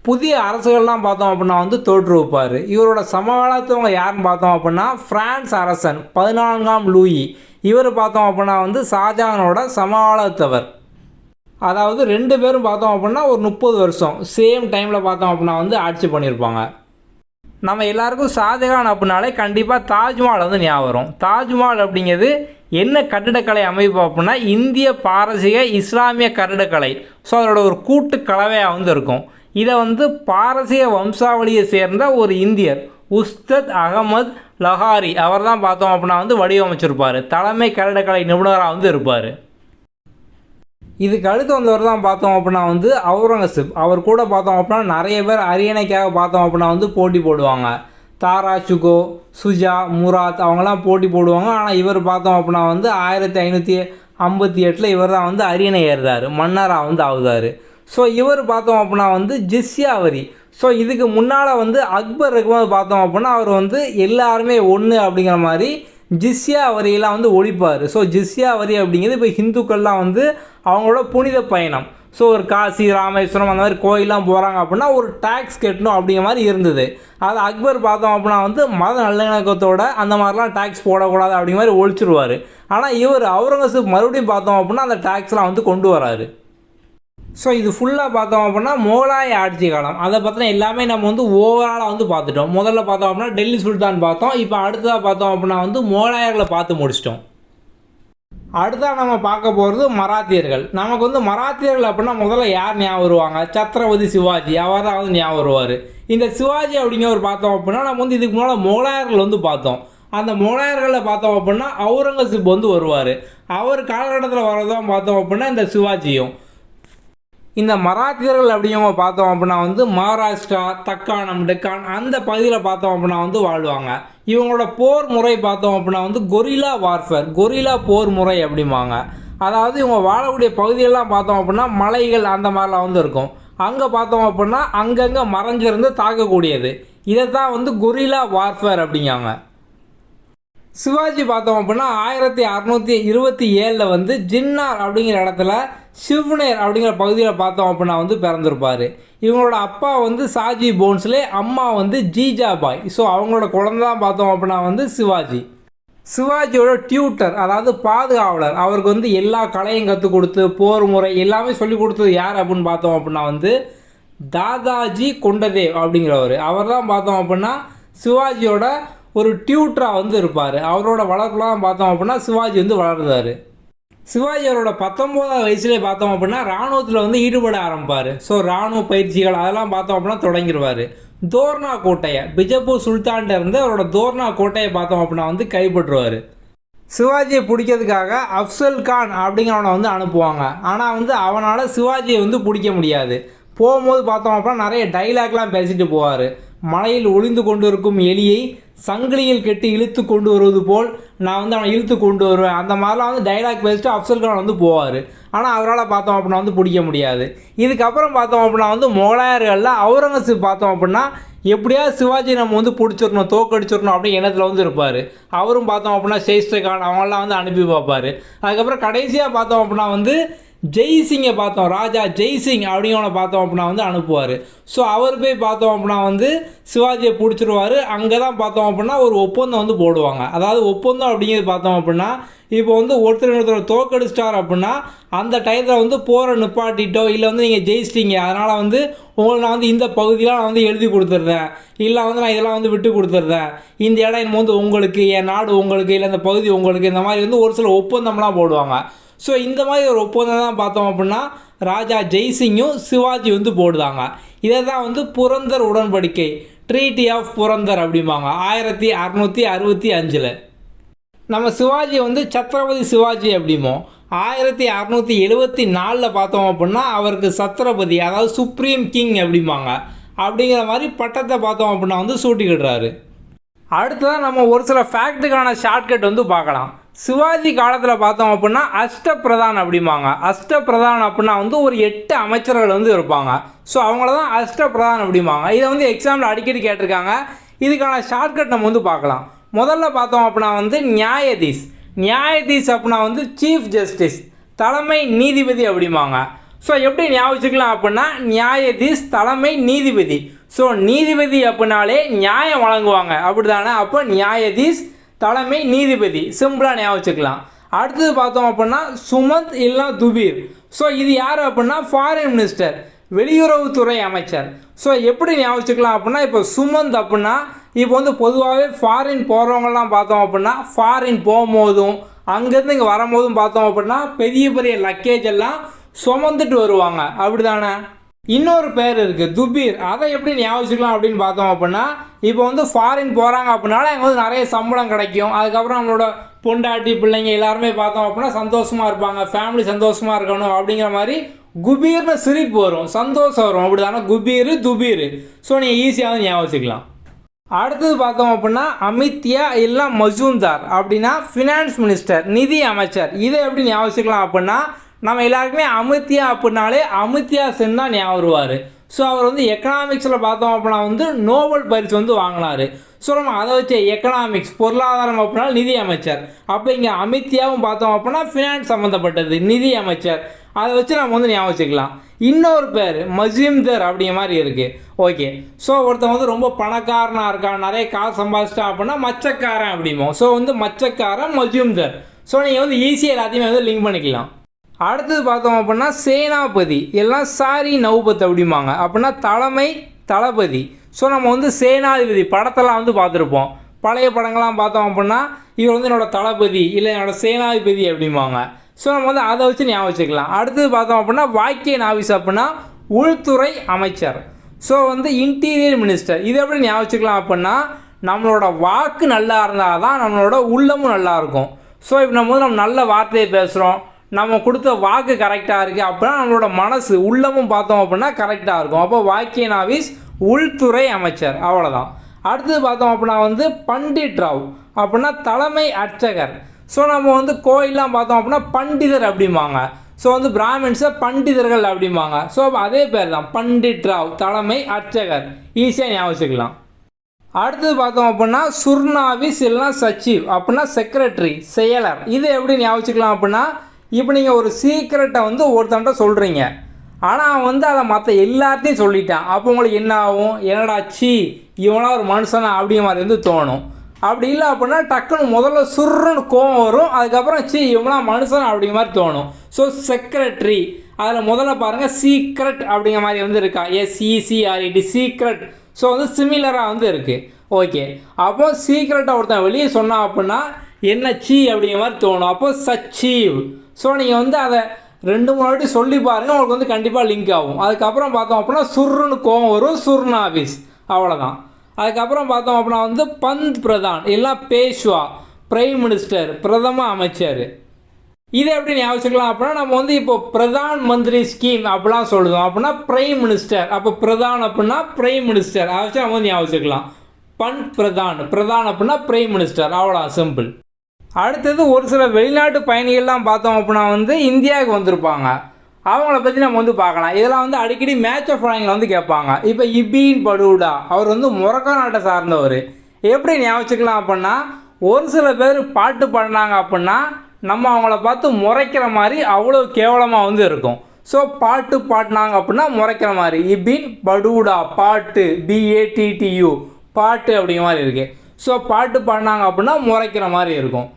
புதிய அரசுகள்லாம் பார்த்தோம் அப்படின்னா வந்து தோற்று வைப்பார். இவரோட சமகாலத்தவங்க யாருன்னு பார்த்தோம் அப்படின்னா பிரான்ஸ் அரசன் 14ஆம் லூயி. இவர் பார்த்தோம் அப்படின்னா வந்து ஷாஜகானோட சமகாலத்தவர். அதாவது 2 பேரும் பார்த்தோம் அப்படின்னா ஒரு 30 வருஷம் சேம் டைமில் பார்த்தோம் அப்படின்னா வந்து ஆட்சி பண்ணியிருப்பாங்க. நம்ம எல்லாருக்கும் ஷாஜகான் அப்படின்னாலே கண்டிப்பாக தாஜ்மஹால் வந்து ஞாபகம் வரும். தாஜ்மஹால் அப்படிங்கிறது என்ன கட்டிடக்கலை அமைப்பு அப்படின்னா இந்திய, பாரசீக, இஸ்லாமிய கட்டிடக்கலை. ஸோ அதோட ஒரு கூட்டு கலவையாக வந்து இருக்கும். இதை வந்து பாரசீக வம்சாவளியை சேர்ந்த ஒரு இந்தியர் உஸ்தத் அகமது லஹாரி அவர் தான் பார்த்தோம் அப்படின்னா வந்து வடிவமைச்சிருப்பார். தலைமை கட்டிடக்கலை நிபுணராக வந்து இருப்பார். இதுக்கு அடுத்து வந்தவர் தான் பார்த்தோம் அப்படின்னா வந்து அவுரங்கசீப். அவர் கூட பார்த்தோம் அப்படின்னா நிறைய பேர் அரியணைக்காக பார்த்தோம் அப்படின்னா வந்து போட்டி போடுவாங்க. தாரா ஷுகோ, சுஜா, முராத் அவங்களாம் போட்டி போடுவாங்க. ஆனால் இவர் பார்த்தோம் அப்படின்னா வந்து 1558 இவர் தான் வந்து அரியணை ஏறுறாரு, மன்னராக வந்து ஆகுதார். ஸோ இவர் பார்த்தோம் அப்படின்னா வந்து ஜிஸ்யா வரி. ஸோ இதுக்கு முன்னால் வந்து அக்பர் இருக்கும்போது பார்த்தோம் அப்படின்னா அவர் வந்து எல்லாருமே ஒன்று அப்படிங்கிற மாதிரி ஜிஸ்யா வரியெல்லாம் வந்து ஒழிப்பார். ஸோ ஜிஸ்யா வரி அப்படிங்கிறது இப்போ ஹிந்துக்கள்லாம் வந்து அவங்களோட புனித பயணம். ஸோ ஒரு காசி, ராமேஸ்வரம் அந்த மாதிரி கோயிலெலாம் போகிறாங்க அப்படின்னா ஒரு டேக்ஸ் கட்டணும் அப்படிங்கிற மாதிரி இருந்தது. அது அக்பர் பார்த்தோம் அப்படின்னா வந்து மத நல்லிணக்கத்தோட அந்த மாதிரிலாம் டேக்ஸ் போடக்கூடாது அப்படிங்கிற மாதிரி ஒழிச்சிருவார். ஆனால் இவர் அவுரங்கசீப் மறுபடியும் பார்த்தோம் அப்படின்னா அந்த டேக்ஸ்லாம் வந்து கொண்டு வராரு. ஸோ இது ஃபுல்லாக பார்த்தோம் அப்படின்னா மோகலாய ஆட்சி காலம். அதை பற்றின எல்லாமே நம்ம வந்து ஓவராலாக வந்து பார்த்துட்டோம். முதல்ல பார்த்தோம் அப்படின்னா டெல்லி சுல்தான் பார்த்தோம். இப்போ அடுத்ததாக பார்த்தோம் அப்படின்னா வந்து மோகலாயர்களை பார்த்து முடிச்சிட்டோம். அடுத்ததாக நம்ம பார்க்க போகிறது மராத்தியர்கள். நமக்கு வந்து மராத்தியர்கள் அப்படின்னா முதல்ல யார் ஞாபகம் வருவாங்க? சத்ரபதி சிவாஜி அவர் தான் வந்து ஞாபகம் வருவார். இந்த சிவாஜி அப்படிங்கிறவர் பார்த்தோம் அப்படின்னா நம்ம வந்து இதுக்கு முன்னால் மோகலாயர்கள் வந்து பார்த்தோம். அந்த மோகலாயர்களில் பார்த்தோம் அப்படின்னா அவுரங்கசீப் வந்து வருவார். அவர் காலகட்டத்தில் வரதான் பார்த்தோம் அப்படின்னா இந்த சிவாஜியும். இந்த மராத்தியர்கள் அப்படிங்க பார்த்தோம் அப்படின்னா வந்து மகாராஷ்டிரா, தக்காணம், டெக்கான் அந்த பகுதியில் பார்த்தோம் அப்படின்னா வந்து வாழ்வாங்க. இவங்களோட போர் முறை பார்த்தோம் அப்படின்னா வந்து கொரில்லா வார்ஃபேர், கொரில்லா போர் முறை அப்படிம்பாங்க. அதாவது இவங்க வாழக்கூடிய பகுதியெல்லாம் பார்த்தோம் அப்படின்னா மலைகள் அந்த மாதிரிலாம் வந்து இருக்கும். அங்கே பார்த்தோம் அப்படின்னா அங்கங்கே மறைஞ்சிருந்து தாக்கக்கூடியது. இதை தான் வந்து கொரில்லா வார்ஃபேர் அப்படிங்காங்க. சிவாஜி பார்த்தோம் அப்படின்னா 1627 வந்து ஜின்னார் அப்படிங்கிற இடத்துல சிவ்னேர் அப்படிங்கிற பகுதியில் பார்த்தோம் அப்படின்னா வந்து பிறந்திருப்பார். இவங்களோட அப்பா வந்து சாஜி போன்ஸ்லே, அம்மா வந்து ஜீஜாபாய். ஸோ அவங்களோட குழந்தை தான் பார்த்தோம் அப்படின்னா வந்து சிவாஜி. சிவாஜியோட டியூட்டர் அதாவது பாதுகாவலர், அவருக்கு வந்து எல்லா கலையும் கற்றுக் கொடுத்து போர் முறை எல்லாமே சொல்லி கொடுத்தது யார் அப்படின்னு பார்த்தோம் அப்படின்னா வந்து தாதாஜி கொண்டதேவ் அப்படிங்கிறவர். அவர் தான் பார்த்தோம் அப்படின்னா சிவாஜியோட ஒரு டியூட்டராக வந்து இருப்பார். அவரோட வளர்ப்புலாம் பார்த்தோம் அப்படின்னா சிவாஜி வந்து வளர்ந்தார். சிவாஜி அவரோட 19வது வயசுலேயே பார்த்தோம் அப்படின்னா இராணுவத்தில் வந்து ஈடுபட ஆரம்பிப்பார். ஸோ இராணுவ பயிற்சிகள் அதெல்லாம் பார்த்தோம் அப்படின்னா தொடங்கிடுவார். தோர்னா கோட்டையை பிஜப்பூர் சுல்தான்கிட்ட இருந்து அவரோட தோர்னா கோட்டையை பார்த்தோம் அப்படின்னா வந்து கைப்பற்றுவார். சிவாஜியை பிடிக்கிறதுக்காக அஃப்சல் கான் அப்படிங்கிறவனை வந்து அனுப்புவாங்க. ஆனால் வந்து அவனால் சிவாஜியை வந்து பிடிக்க முடியாது. போகும்போது பார்த்தோம் அப்படின்னா நிறைய டைலாக்லாம் பேசிட்டு போவார். மலையில் ஒளிந்து கொண்டு இருக்கும் எலியை சங்கிலியில் கெட்டி இழுத்து கொண்டு வருவது போல் நான் வந்து அவனை இழுத்து கொண்டு வருவேன், அந்த மாதிரிலாம் வந்து டைலாக் பேசிட்டு அஃப்சல் கான் வந்து போவார். ஆனால் அவரால் பார்த்தோம் அப்படின்னா வந்து பிடிக்க முடியாது. இதுக்கப்புறம் பார்த்தோம் அப்படின்னா வந்து முகலாயர்களில் அவுரங்கசீப் பார்த்தோம் அப்படின்னா எப்படியாவது சிவாஜி நம்ம வந்து பிடிச்சிடணும், தோக்கடிச்சிடணும் அப்படின்னு எண்ணத்தில் வந்து இருப்பார். அவரும் பார்த்தோம் அப்படின்னா ஷேஸ்டர் கான் அவங்களாம் வந்து அனுப்பி பார்ப்பார். அதுக்கப்புறம் கடைசியாக பார்த்தோம் அப்படின்னா வந்து ஜெய்சிங்கை பார்த்தோம், ராஜா ஜெய்சிங் அப்படிங்கிறவனை பார்த்தோம் அப்படின்னா வந்து அனுப்புவார். ஸோ அவர் போய் பார்த்தோம் அப்படின்னா வந்து சிவாஜியை பிடிச்சிருவார். அங்கே தான் பார்த்தோம் அப்படின்னா ஒரு ஒப்பந்தம் வந்து போடுவாங்க. அதாவது ஒப்பந்தம் அப்படிங்கிறது பார்த்தோம் அப்படின்னா இப்போ வந்து ஒருத்தர் தோக்கடிச்சிட்டார் அப்படின்னா அந்த டயத்தில் வந்து போரை நிப்பாட்டிட்டோ இல்லை வந்து நீங்கள் ஜெயிச்சிட்டீங்க, அதனால் வந்து உங்களுக்கு நான் வந்து இந்த பகுதியெலாம் நான் வந்து எழுதி கொடுத்துட்றேன், இல்லை வந்து நான் இதெல்லாம் வந்து விட்டு கொடுத்துட்றேன், இந்த இடம் என்ன வந்து உங்களுக்கு, என் நாடு உங்களுக்கு, இல்லை இந்த பகுதி உங்களுக்கு, இந்த மாதிரி வந்து ஒரு சில ஒப்பந்தம்லாம் போடுவாங்க. ஸோ இந்த மாதிரி ஒரு ஒப்பந்தம் தான் பார்த்தோம் அப்படின்னா ராஜா ஜெய்சிங்கும் சிவாஜி வந்து போடுதாங்க. இதை தான் வந்து புரந்தர் உடன்படிக்கை, ட்ரீட்டி ஆஃப் புரந்தர் அப்படிம்பாங்க 1665. நம்ம சிவாஜி வந்து சத்ரபதி சிவாஜி அப்படிமோ 1674 பார்த்தோம் அப்படின்னா அவருக்கு சத்ரபதி, அதாவது சுப்ரீம் கிங் அப்படிம்பாங்க. அப்படிங்கிற மாதிரி பட்டத்தை பார்த்தோம் அப்படின்னா வந்து சூட்டிக்கிடுறாரு. அடுத்ததான் நம்ம ஒரு சில ஃபேக்ட்டுக்கான ஷார்ட்கட் வந்து பார்க்கலாம். சிவாஜி காலத்தில் பார்த்தோம் அப்படின்னா அஷ்டபிரதான் அப்படிம்பாங்க. அஷ்டபிரதான் அப்படின்னா வந்து ஒரு 8 அமைச்சர்கள் வந்து இருப்பாங்க. ஸோ அவங்கள தான் அஷ்டபிரதான் அப்படிம்பாங்க. இதை வந்து எக்ஸாமில் அடிக்கடி கேட்டிருக்காங்க. இதுக்கான ஷார்ட்கட் நம்ம வந்து பார்க்கலாம். முதல்ல பார்த்தோம் அப்படின்னா வந்து நியாயதீஷ். நியாயதீஷ் அப்படின்னா வந்து சீஃப் ஜஸ்டிஸ், தலைமை நீதிபதி அப்படிம்பாங்க. ஸோ எப்படி ஞாபகம் அப்படின்னா நியாயதீஷ் தலைமை நீதிபதி. ஸோ நீதிபதி அப்படின்னாலே நியாயம் வழங்குவாங்க அப்படி தானே. அப்போ நியாயதீஷ் தலைமை நீதிபதி சிம்பிளாக ஞாபகம். அடுத்தது பார்த்தோம் அப்படின்னா சுமந்த் இல்லா துபீர். ஸோ இது யார் அப்படின்னா ஃபாரின் மினிஸ்டர், வெளியுறவுத்துறை அமைச்சர். ஸோ எப்படி ஞாபகம் அப்படின்னா இப்போ சுமந்த் அப்படின்னா இப்போ வந்து பொதுவாகவே ஃபாரின் போகிறவங்கலாம் பார்த்தோம் அப்படின்னா ஃபாரின் போகும்போதும் அங்கேருந்து இங்கே வரும்போதும் பார்த்தோம் அப்படின்னா பெரிய பெரிய லக்கேஜ் எல்லாம் சுமந்துட்டு வருவாங்க அப்படி தானே. இன்னொரு பேர் இருக்குது துபீர். அதை எப்படி ஞாபகம் அப்படின்னு பார்த்தோம் அப்படின்னா இப்போ வந்து ஃபாரின் போகிறாங்க அப்படின்னால அங்கே வந்து நிறைய சம்பளம் கிடைக்கும். அதுக்கப்புறம் நம்மளோட பொண்டாட்டி பிள்ளைங்க எல்லாருமே பார்த்தோம் அப்படின்னா சந்தோஷமாக இருப்பாங்க, ஃபேமிலி சந்தோஷமாக இருக்கணும் அப்படிங்கிற மாதிரி குபீர்னு சிரிப்பு வரும், சந்தோஷம் வரும் அப்படி தானே. குபீர் துபீர். ஸோ நீங்கள் ஈஸியாக வந்து ஞாபகம். அடுத்தது பார்த்தோம் அப்படின்னா அமித்யா இல்லை மஜூம்தார் அப்படின்னா ஃபினான்ஸ் மினிஸ்டர், நிதி அமைச்சர். இதை எப்படி ஞாபகம் அப்படின்னா நம்ம எல்லாருக்குமே அமித்யா அப்படின்னாலே அமித்யா சென் தான் ஞாபகம் வருவார். ஸோ அவர் வந்து எக்கனாமிக்ஸில் பார்த்தோம் அப்படின்னா வந்து நோபல் பரிசு வந்து வாங்கினார். ஸோ நம்ம அதை வச்சு எக்கனாமிக்ஸ் பொருளாதாரம் அப்படின்னா நிதி அமைச்சர். அப்போ இங்கே அமித்யாவும் பார்த்தோம் அப்படின்னா ஃபினான்ஸ் சம்மந்தப்பட்டது, நிதி அமைச்சர். அதை வச்சு நம்ம வந்து ஞாபகம். இன்னொரு பேர் மஜூம்தார் அப்படிங்கிற மாதிரி இருக்குது. ஓகே. ஸோ ஒருத்தன் வந்து ரொம்ப பணக்காரனாக இருக்கான், நிறைய காசு சம்பாதிச்சிட்டான் அப்படின்னா மச்சக்காரன் அப்படிமோ. ஸோ வந்து மச்சக்காரன் மஜூம்தார். ஸோ நீங்கள் வந்து ஈஸியாக எல்லாத்தையுமே வந்து லிங்க் பண்ணிக்கலாம். அடுத்தது பார்த்தோம் அப்படின்னா சேனாபதி எல்லாம் சாரி நௌபத் அப்படிம்பாங்க. அப்படின்னா தலைமை தளபதி. ஸோ நம்ம வந்து சேனாதிபதி படத்தெல்லாம் வந்து பார்த்துருப்போம். பழைய படங்கள்லாம் பார்த்தோம் அப்படின்னா இவர் வந்து என்னோடய தளபதி இல்லை என்னோடய சேனாதிபதி அப்படிம்பாங்க. ஸோ நம்ம வந்து அதை வச்சு ஞாபகம். அடுத்தது பார்த்தோம் அப்படின்னா வாக்கிய நாவிஸ் அப்படின்னா உள்துறை அமைச்சர். ஸோ வந்து இன்டீரியர் மினிஸ்டர். இது எப்படி ஞாபகம் அப்படின்னா நம்மளோட வாக்கு நல்லா இருந்தால் தான் நம்மளோட உள்ளமும் நல்லாயிருக்கும். ஸோ இப்போ நம்ம வந்து நம்ம நல்ல வார்த்தையை பேசுகிறோம், நம்ம கொடுத்த வாக்கு கரெக்டாக இருக்குது அப்படின்னா நம்மளோட மனசு உள்ளமும் பார்த்தோம் அப்படின்னா கரெக்டாக இருக்கும். அப்போ வாக்கிய நாவிஸ் உள்துறை அமைச்சர், அவ்வளோதான். அடுத்தது பார்த்தோம் அப்படின்னா வந்து பண்டிட் ராவ் அப்படின்னா தலைமை அர்ச்சகர். ஸோ நம்ம வந்து கோயிலெலாம் பார்த்தோம் அப்படின்னா பண்டிதர் அப்படிம்பாங்க. ஸோ வந்து பிராமின்ஸை பண்டிதர்கள் அப்படிம்பாங்க. ஸோ அதே பேர் தான் பண்டிட் ராவ் தலைமை அர்ச்சகர். ஈஸியாக ஞாபகம். அடுத்தது பார்த்தோம் அப்படின்னா சுர்னாவிஸ் இல்லைனா சச்சிவ் அப்படின்னா செக்ரட்டரி, செயலர். இது எப்படி ஞாபகம் அப்படின்னா இப்போ நீங்கள் ஒரு சீக்ரெட்டை வந்து ஒருத்தன்ட்ட சொல்கிறீங்க, ஆனால் அவன் வந்து அதை மற்ற எல்லாத்தையும் சொல்லிட்டான். அப்போ உங்களுக்கு என்ன ஆகும், என்னடா சி இவனா ஒரு மனுஷனா அப்படிங்கிற மாதிரி வந்து தோணும். அப்படி இல்லை அப்படின்னா டக்குன்னு முதல்ல சுருன்னு கோவம் வரும், அதுக்கப்புறம் சி இவனா மனுஷன் அப்படிங்கிற மாதிரி தோணும். ஸோ செக்ரட்டரி அதில் முதல்ல பாருங்கள் சீக்ரெட் அப்படிங்கிற மாதிரி வந்து இருக்கா, SECRET சீக்ரெட். ஸோ வந்து சிமிலராக வந்து இருக்குது. ஓகே. அப்போ சீக்ரெட்டை ஒருத்தன் வெளியே சொன்னான் அப்படின்னா என்ன சி அப்படிங்கிற மாதிரி தோணும். அப்போ சச்சீவ். ஸோ நீங்கள் வந்து அதை 2-3 வாட்டி சொல்லி பாருங்கள், உங்களுக்கு வந்து கண்டிப்பாக லிங்க் ஆகும். அதுக்கப்புறம் பார்த்தோம் அப்படின்னா சுர்ருன்னு கோவம் வரும், சுர்னு ஆஃபீஸ், அவ்வளோதான். அதுக்கப்புறம் பார்த்தோம் அப்படின்னா வந்து பந்த் பிரதான் இல்லை பேஷ்வா, பிரைம் மினிஸ்டர், பிரதம அமைச்சர். இதை எப்படி ஞாபகம் அப்படின்னா நம்ம வந்து இப்போ பிரதான் மந்திரி ஸ்கீம் அப்படிலாம் சொல்லுவோம் அப்படின்னா பிரைம் மினிஸ்டர், அப்போ பிரதான் அப்படின்னா பிரைம் மினிஸ்டர், அதை வச்சு நம்ம வந்து ஞாபகம். பந்த் பிரதான், பிரதான் அப்படின்னா பிரைம் மினிஸ்டர், அவ்வளோ சிம்பிள். அடுத்தது ஒரு சில வெளிநாட்டு பயணிகள்லாம் பார்த்தோம் அப்படின்னா வந்து இந்தியாவுக்கு வந்திருப்பாங்க, அவங்கள பற்றி நம்ம வந்து பார்க்கலாம். இதெல்லாம் வந்து அடிக்கடி மேட்ச் ஆஃப் ஃபாலோயிங்கில் வந்து கேட்பாங்க. இப்போ இபின் படூடா, அவர் வந்து மொரக்கோ நாட்டை சார்ந்தவர். எப்படி ஞாபகம் அப்படின்னா ஒரு சில பேர் பாட்டு பாடினாங்க அப்படின்னா நம்ம அவங்கள பார்த்து முறைக்கிற மாதிரி அவ்வளோ கேவலமாக வந்து இருக்கும். ஸோ பாட்டு பாடினாங்க அப்படின்னா முறைக்கிற மாதிரி. இபின் படூடா, பாட்டு, BATTU, பாட்டு அப்படிங்கிற மாதிரி இருக்குது. ஸோ பாட்டு பாடினாங்க அப்படின்னா முறைக்கிற மாதிரி இருக்கும்.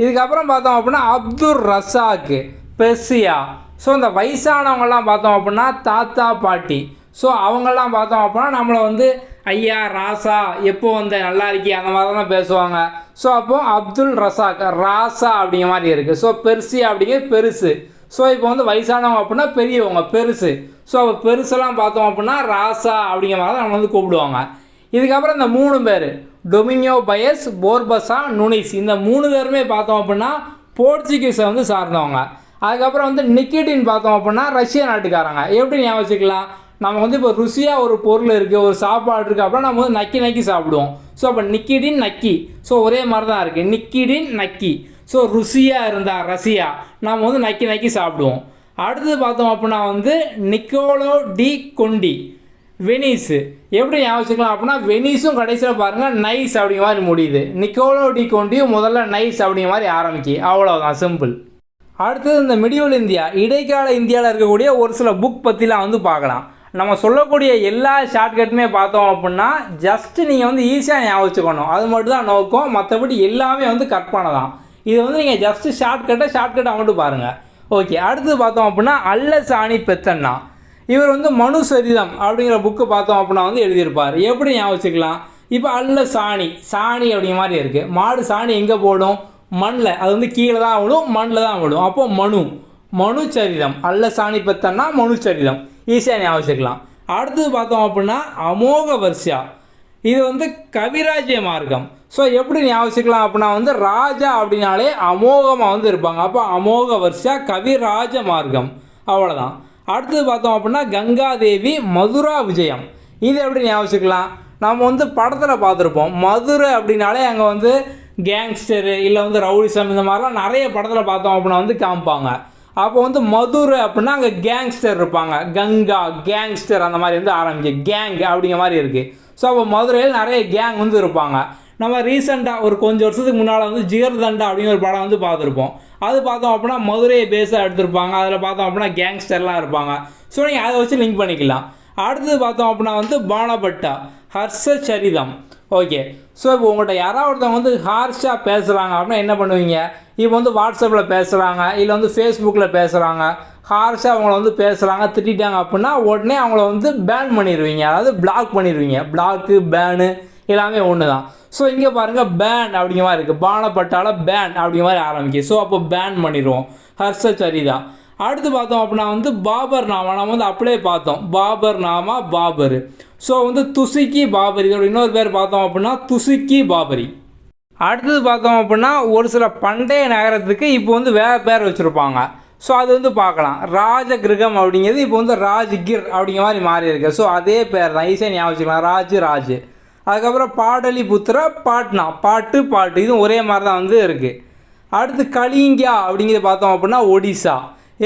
இதுக்கப்புறம் பார்த்தோம் அப்படின்னா அப்துல் ரசாக், பெர்சியா. ஸோ இந்த வயசானவங்கள்லாம் பார்த்தோம் அப்படின்னா தாத்தா பாட்டி. ஸோ அவங்கெல்லாம் பார்த்தோம் அப்படின்னா நம்மளை வந்து ஐயா ராசா, எப்போ வந்த, நல்லா இருக்கி, அந்த மாதிரி தான் பேசுவாங்க. ஸோ அப்போது அப்துல் ரசாக், ராசா அப்படிங்கிற மாதிரி இருக்குது. ஸோ பெர்சியா அப்படிங்கிறது பெருசு. ஸோ இப்போ வந்து வயசானவங்க அப்படின்னா பெரியவங்க, பெருசு. ஸோ அப்போ பெருசெல்லாம் பார்த்தோம் அப்படின்னா ராசா அப்படிங்கிற மாதிரி தான் நம்ம வந்து கூப்பிடுவாங்க. இதுக்கப்புறம் இந்த 3 பேர் டொமினியோ பயஸ், போர்பஸா, நுனிஸ், இந்த 3 பேருமே பார்த்தோம் அப்படின்னா போர்ச்சுகீஸை வந்து சார்ந்தவங்க. அதுக்கப்புறம் வந்து நிக்கிடின் பார்த்தோம் அப்படின்னா ரஷ்யா நாட்டுக்காரங்க. எப்படி ஞாபகம், நம்ம வந்து இப்போ ருசியாக ஒரு பொருள் இருக்குது, ஒரு சாப்பாடு இருக்குது அப்படின்னா நம்ம வந்து நக்கி நக்கி சாப்பிடுவோம். ஸோ அப்போ நிக்கிடின் நக்கி, ஸோ ஒரே மாதிரி தான் இருக்குது, நிக்கிடின் நக்கி. ஸோ ருசியாக இருந்தால் ரஷ்யா, நம்ம வந்து நக்கி நக்கி சாப்பிடுவோம். அடுத்தது பார்த்தோம் அப்படின்னா வந்து நிக்கோலோ டி கொண்டி, வெனிஸ். எப்படி ஞாபகம் அப்படின்னா வெனிஸும் கடைசியில் பாருங்கள் நைஸ் அப்படிங்கிற மாதிரி முடியுது. நிக்கோலோ டி கொண்டியும் முதல்ல நைஸ் அப்படிங்கிற மாதிரி ஆரம்பிக்கி, அவ்வளோதான், சிம்பிள். அடுத்தது இந்த மிடிவல் இந்தியா, இடைக்கால இந்தியாவில் இருக்கக்கூடிய ஒரு சில புக் பற்றிலாம் வந்து பார்க்கலாம். நம்ம சொல்லக்கூடிய எல்லா ஷார்ட்கட்டுமே பார்த்தோம் அப்படின்னா ஜஸ்ட்டு நீங்கள் வந்து ஈஸியாக ஞாபகம், அது மட்டும் தான் நோக்கம். மற்றபடி எல்லாமே வந்து கற்பனை தான். இது வந்து நீங்கள் ஜஸ்ட்டு ஷார்ட்கட்டாக மட்டும் பாருங்கள். ஓகே, அடுத்தது பார்த்தோம் அப்படின்னா அல்லசாணி பெத்தண்ணா. இவர் வந்து மனு சரிதம் அப்படிங்கிற புக்கு பார்த்தோம் அப்படின்னா வந்து எழுதியிருப்பார். எப்படி ஞாபகம், இப்போ அல்லசாணி, சாணி அப்படிங்கிற மாதிரி இருக்குது. மாடு சாணி எங்கே போடும், மண்ணில். அது வந்து கீழே தான் விடும், மண்ணில் தான் விடும். அப்போ மனு சரிதம், அல்லசாணி பெத்தண்ணா, மனு சரிதம், ஈஸியாக ஞாபகம். அடுத்தது பார்த்தோம் அப்படின்னா அமோக வர்ஷா, இது வந்து கவிராஜ்ய மார்க்கம். ஸோ எப்படி ஞாபகம் அப்படின்னா வந்து ராஜா அப்படின்னாலே அமோகமாக வந்து இருப்பாங்க. அப்போ அமோக வர்ஷா, கவிராஜ மார்க்கம், அவ்வளோதான். அடுத்தது பார்த்தோம் அப்படின்னா கங்காதேவி, மதுரா விஜயம். இது எப்படி ஞாபகம், நம்ம வந்து படத்தில் பார்த்துருப்போம். மதுரை அப்படின்னாலே அங்கே வந்து கேங்ஸ்டரு இல்லை வந்து ரவுடிசம், இந்த மாதிரிலாம் நிறைய படத்தில் பார்த்தோம் அப்படின்னா வந்து காமிப்பாங்க. அப்போ வந்து மதுரை அப்படின்னா அங்கே கேங்ஸ்டர் இருப்பாங்க. கங்கா, கேங்ஸ்டர், அந்த மாதிரி வந்து ஆரம்பிச்சு கேங் அப்படிங்கிற மாதிரி இருக்குது. ஸோ அப்போ மதுரையில் நிறைய கேங் வந்து இருப்பாங்க. நம்ம ரீசெண்டாக ஒரு கொஞ்சம் வருஷத்துக்கு முன்னால் வந்து ஜிகர்தண்டா அப்படிங்கிற ஒரு படம் வந்து பார்த்துருப்போம். அது பார்த்தோம் அப்படின்னா மதுரையை பேஸாக எடுத்திருப்பாங்க. அதில் பார்த்தோம் அப்படின்னா கேங்ஸ்டர்லாம் இருப்பாங்க. ஸோ நீங்கள் அதை வச்சு லிங்க் பண்ணிக்கலாம். அடுத்தது பார்த்தோம் அப்படின்னா வந்து பானபட்டா, ஹர்ஷ சரிதம். ஓகே, ஸோ இப்போ உங்கள்கிட்ட யாராவது ஒருத்தவங்க வந்து ஹார்ஷாக பேசுகிறாங்க அப்படின்னா என்ன பண்ணுவீங்க, இப்போ வந்து வாட்ஸ்அப்பில் பேசுகிறாங்க இல்லை வந்து ஃபேஸ்புக்கில் பேசுகிறாங்க, ஹார்ஷாக அவங்கள வந்து பேசுகிறாங்க, திட்டாங்க அப்படின்னா உடனே அவங்கள வந்து பேன் பண்ணிடுவீங்க, அதாவது பிளாக் பண்ணிடுவீங்க. பிளாக்கு, பேனு எல்லாமே ஒன்று தான். ஸோ இங்கே பாருங்கள் பேன் அப்படிங்கிற மாதிரி இருக்குது, பானப்பட்டால பேன் அப்படிங்கிற மாதிரி ஆரம்பிக்கும். ஸோ அப்போ பேன் பண்ணிடுவோம், ஹர்ஷ சரிதா. அடுத்து பார்த்தோம் அப்படின்னா வந்து பாபர் நாமா, நம்ம வந்து அப்படியே பார்த்தோம், பாபர் நாமா, பாபர். ஸோ வந்து துசுக்கி பாபரி, இதோட இன்னொரு பேர் பார்த்தோம் அப்படின்னா துசுக்கி பாபரி. அடுத்தது பார்த்தோம் அப்படின்னா ஒரு சில பண்டைய நகரத்துக்கு இப்போ வந்து வேறு பேர் வச்சுருப்பாங்க. ஸோ அது வந்து பார்க்கலாம். ராஜகிருகம் அப்படிங்கிறது இப்போ வந்து ராஜ்கிர் அப்படிங்கிற மாதிரி மாறி இருக்கு. ஸோ அதே பேர் தான், ஈஸியாக ஞாபகம், ராஜ். அதுக்கப்புறம் பாடலிபுத்திரா, பாட்னா, பாட்டு, இதுவும் ஒரே மாதிரி தான் வந்து இருக்குது. அடுத்து கலிங்கா அப்படிங்கிறது பார்த்தோம் அப்படின்னா ஒடிசா.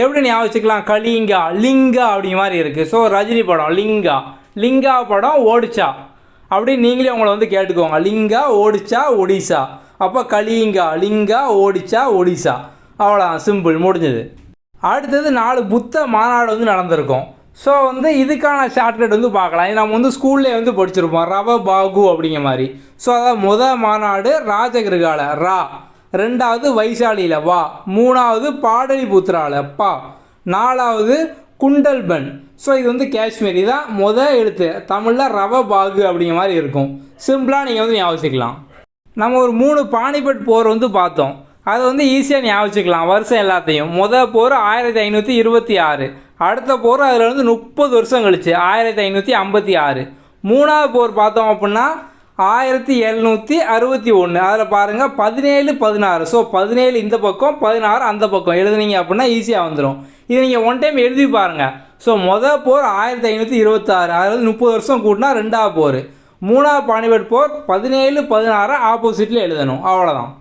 எப்படி ஞாபகம், கலிங்கா, லிங்கா அப்படிங்கிற மாதிரி இருக்குது. ஸோ ரஜினி படம் லிங்கா படம் ஓடிச்சா அப்படின்னு நீங்களே உங்களை வந்து கேட்டுக்கோங்க. லிங்கா, ஓடிச்சா, ஒடிசா. அப்போ கலிங்கா, லிங்கா, ஓடிச்சா, ஒடிசா, அவ்வளோதான், சிம்பிள், முடிஞ்சது. அடுத்தது 4 புத்த மாநாடு வந்து நடந்திருக்கும். ஸோ வந்து இதுக்கான ஷார்ட்கட் வந்து பார்க்கலாம். இது நம்ம வந்து ஸ்கூல்லே வந்து படிச்சிருப்போம், ரவ பாகு அப்படிங்கிற மாதிரி. ஸோ அதாவது முதல் மாநாடு ராஜகிருகால ரா, 2வது வைசாலியில் வா, 3வது பாடலிபுத்திரால பா, 4வது குண்டல்பன். ஸோ இது வந்து காஷ்மீரி தான் முதல் எழுத்து. தமிழில் ரவ பாகு அப்படிங்கிற மாதிரி இருக்கும். சிம்பிளாக நீங்கள் வந்து ஞாபகிக்கலாம். நம்ம ஒரு 3 பானிபட் போர் வந்து பார்த்தோம். அது வந்து ஈஸியாக ஞாபகம் வச்சுக்கலாம் வருஷம் எல்லாத்தையும். முதல் போர் 1526, அடுத்த போர் அதில் வந்து 30 வருஷம் கழிச்சு 1556. மூணாவது போர் பார்த்தோம் அப்படின்னா 1761. அதில் பாருங்கள் 17, 16. ஸோ 17 இந்த பக்கம், 16 அந்த பக்கம் எழுதுனீங்க அப்படின்னா ஈஸியாக வந்துடும். இது நீங்கள் ஒன் டைம் எழுதி பாருங்கள். ஸோ முதல் போர் 1526, அதாவது 30 வருஷம் கூட்டினா ரெண்டாவது போர். மூணாவது பானிபட் போர் 17, 16 ஆப்போசிட்டில் எழுதணும், அவ்வளோதான்.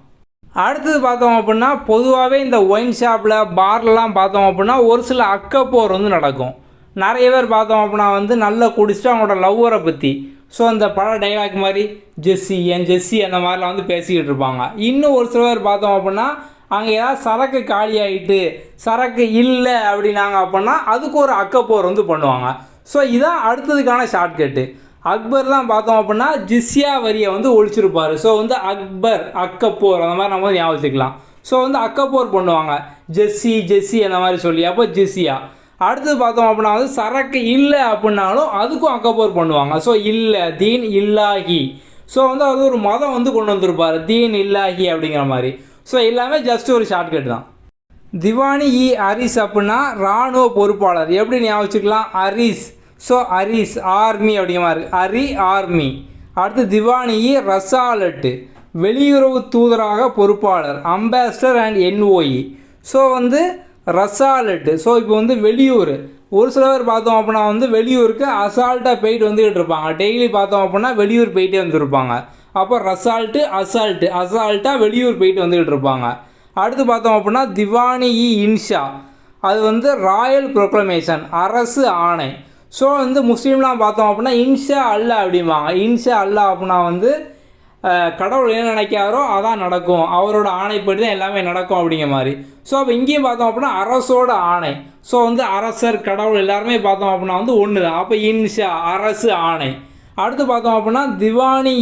அடுத்தது பார்த்தோம் அப்படின்னா பொதுவாகவே இந்த ஒயின் ஷாப்பில் பார்லலாம் பார்த்தோம் அப்படின்னா ஒரு சில அக்கப்போர் வந்து நடக்கும். நிறைய பேர் பார்த்தோம் அப்படின்னா வந்து நல்லா குடிச்சிட்டு அவங்களோட லவ்வரை பற்றி, ஸோ அந்த பட டைலாக் மாதிரி ஜெஸ்ஸி என் ஜெஸ்ஸி அந்த மாதிரிலாம் வந்து பேசிக்கிட்டு இருப்பாங்க. இன்னும் ஒரு சில பேர் பார்த்தோம் அப்படின்னா அங்கே ஏதாவது சரக்கு காலி ஆகிட்டு சரக்கு இல்லை அப்படின்னாங்க அப்படின்னா அதுக்கு ஒரு அக்கப்போர் வந்து பண்ணுவாங்க. ஸோ இதான் அடுத்ததுக்கான ஷார்ட்கட்டு. அக்பர் தான் பார்த்தோம் அப்படின்னா ஜிஸ்யா வரியை வந்து ஒழிச்சிருப்பார். ஸோ வந்து அக்பர் அக்கப்போர் அந்த மாதிரி நம்ம ஞாபகம் வச்சுக்கலாம். ஸோ வந்து அக்கப்போர் பண்ணுவாங்க, ஜெஸ்ஸி அந்த மாதிரி சொல்லி, அப்போ ஜிஸ்யா. அடுத்தது பார்த்தோம் அப்படின்னா வந்து சரக்கு இல்லை அப்படின்னாலும் அதுக்கும் அக்கப்போர் பண்ணுவாங்க. ஸோ இல்லை தீன் இல்லாஹி. ஸோ வந்து அது ஒரு மதம் வந்து கொண்டு வந்திருப்பார், தீன் இல்லாஹி அப்படிங்கிற மாதிரி. ஸோ எல்லாமே ஜஸ்ட் ஒரு ஷார்ட்கட் தான். திவானி அரிஸ் அப்படின்னா இராணுவ பொறுப்பாளர். எப்படி ஞாபகம் வச்சுக்கலாம்? அரிஸ். ஸோ அரிஸ் ஆர்மி அப்படிங்கிற மாதிரி அரி ஆர்மி. அடுத்து திவானி ரசாலட்டு வெளியுறவு தூதராக பொறுப்பாளர், அம்பாசிடர் அண்ட் என்ஓஇ. ஸோ வந்து ரசாலட்டு. ஸோ இப்போ வந்து வெளியூர். ஒரு சில பேர் பார்த்தோம் அப்படின்னா வந்து வெளியூருக்கு அசால்ட்டாக போயிட்டு வந்துக்கிட்டு இருப்பாங்க. டெய்லி பார்த்தோம் அப்படின்னா வெளியூர் போயிட்டே வந்துருப்பாங்க. அப்போ அசால்ட்டாக வெளியூர் போயிட்டு வந்துக்கிட்டு இருப்பாங்க. அடுத்து பார்த்தோம் அப்படின்னா திவானி இன்ஷா. அது வந்து ராயல் ப்ரொக்ளமேஷன், அரசு ஆணை. ஸோ வந்து முஸ்லீம்லாம் பார்த்தோம் அப்படின்னா இன்ஷா அல்லா அப்படிம்பாங்க. இன்ஷா அல்லா அப்படின்னா வந்து கடவுள் என்ன நினைக்காரோ அதான் நடக்கும், அவரோட ஆணைப்படி தான் எல்லாமே நடக்கும் அப்படிங்கிற மாதிரி. ஸோ அப்போ இங்கேயும் பார்த்தோம் அப்படின்னா அரசோட ஆணை. ஸோ வந்து அரசர் கடவுள் எல்லாருமே பார்த்தோம் அப்படின்னா வந்து ஒன்று தான். அப்போ இன்ஷா அரசு ஆணை. அடுத்து பார்த்தோம் அப்படின்னா திவானி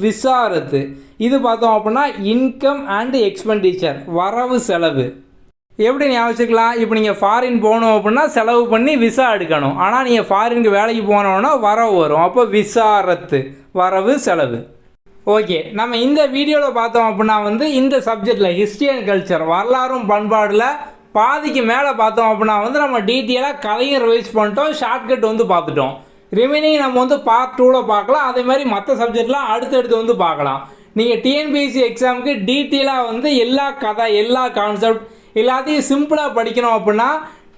விசாரத்து. இது பார்த்தோம் அப்படின்னா இன்கம் அண்ட் எக்ஸ்பெண்டிச்சர், வரவு செலவு. எப்படி ஞாபகம் வச்சுக்கலாம்? இப்போ நீங்கள் ஃபாரின் போகணும் அப்படின்னா செலவு பண்ணி விசா எடுக்கணும். ஆனால் நீங்கள் ஃபாரினுக்கு வேலைக்கு போனோன்னா வரவு வரும். அப்போ விசாரத்து, வரவு செலவு. ஓகே, நம்ம இந்த வீடியோவில் பார்த்தோம் அப்படின்னா வந்து இந்த சப்ஜெக்டில் ஹிஸ்ட்ரி அண்ட் கல்ச்சர், வரலாறும் பண்பாடில் பாதிக்கு மேலே பார்த்தோம் அப்படின்னா வந்து நம்ம டீட்டெயிலாக கதையும் ரிவைஸ் பண்ணிட்டோம், ஷார்ட்கட் வந்து பார்த்துட்டோம். ரிமைனிங் நம்ம வந்து பார்ட் 2ல் பார்க்கலாம். அதே மாதிரி மற்ற சப்ஜெக்ட்லாம் அடுத்தடுத்து வந்து பார்க்கலாம். நீங்கள் டிஎன்பிஎஸ்சி எக்ஸாமுக்கு டீட்டெயிலாக வந்து எல்லா கதை, எல்லா கான்செப்ட் எல்லாத்தையும் சிம்பிளாக படிக்கணும் அப்படின்னா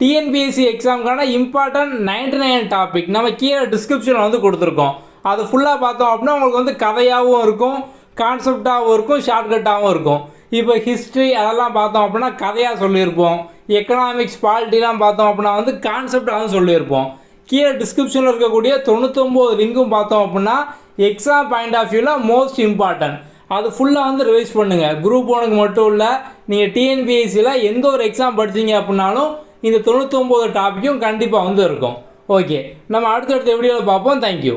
டிஎன்பிஎஸ்சி எக்ஸாமுக்கான இம்பார்ட்டன்ட் 99 டாபிக் நம்ம கீழே டிஸ்கிரிப்ஷனில் வந்து கொடுத்துருக்கோம். அது ஃபுல்லாக பார்த்தோம் அப்படின்னா உங்களுக்கு வந்து கதையாகவும் இருக்கும், கான்செப்டாகவும் இருக்கும், ஷார்ட்கட்டாகவும் இருக்கும். இப்போ ஹிஸ்ட்ரி அதெல்லாம் பார்த்தோம் அப்படின்னா கதையாக சொல்லியிருப்போம். எக்கனாமிக்ஸ் பாலிட்டிலாம் பார்த்தோம் அப்படின்னா வந்து கான்செப்டாகவும் சொல்லியிருப்போம். கீழே டிஸ்கிரிப்ஷனில் இருக்கக்கூடிய 99 லிங்கும் பார்த்தோம் அப்படின்னா எக்ஸாம் பாயிண்ட் ஆஃப் வியூவில் மோஸ்ட் இம்பார்ட்டன்ட். அது ஃபுல்லாக வந்து ரிவைஸ் பண்ணுங்கள். குரூப் 1க்கு மட்டும் இல்லை, நீங்கள் டிஎன்பிஎஸ்சியில் எந்த ஒரு எக்ஸாம் படிச்சிங்க அப்படின்னாலும் இந்த 99 டாப்பிக்கும் கண்டிப்பாக வந்து இருக்கும். ஓகே, நம்ம அடுத்தடுத்த வீடியோவில் பார்ப்போம். தேங்க்யூ.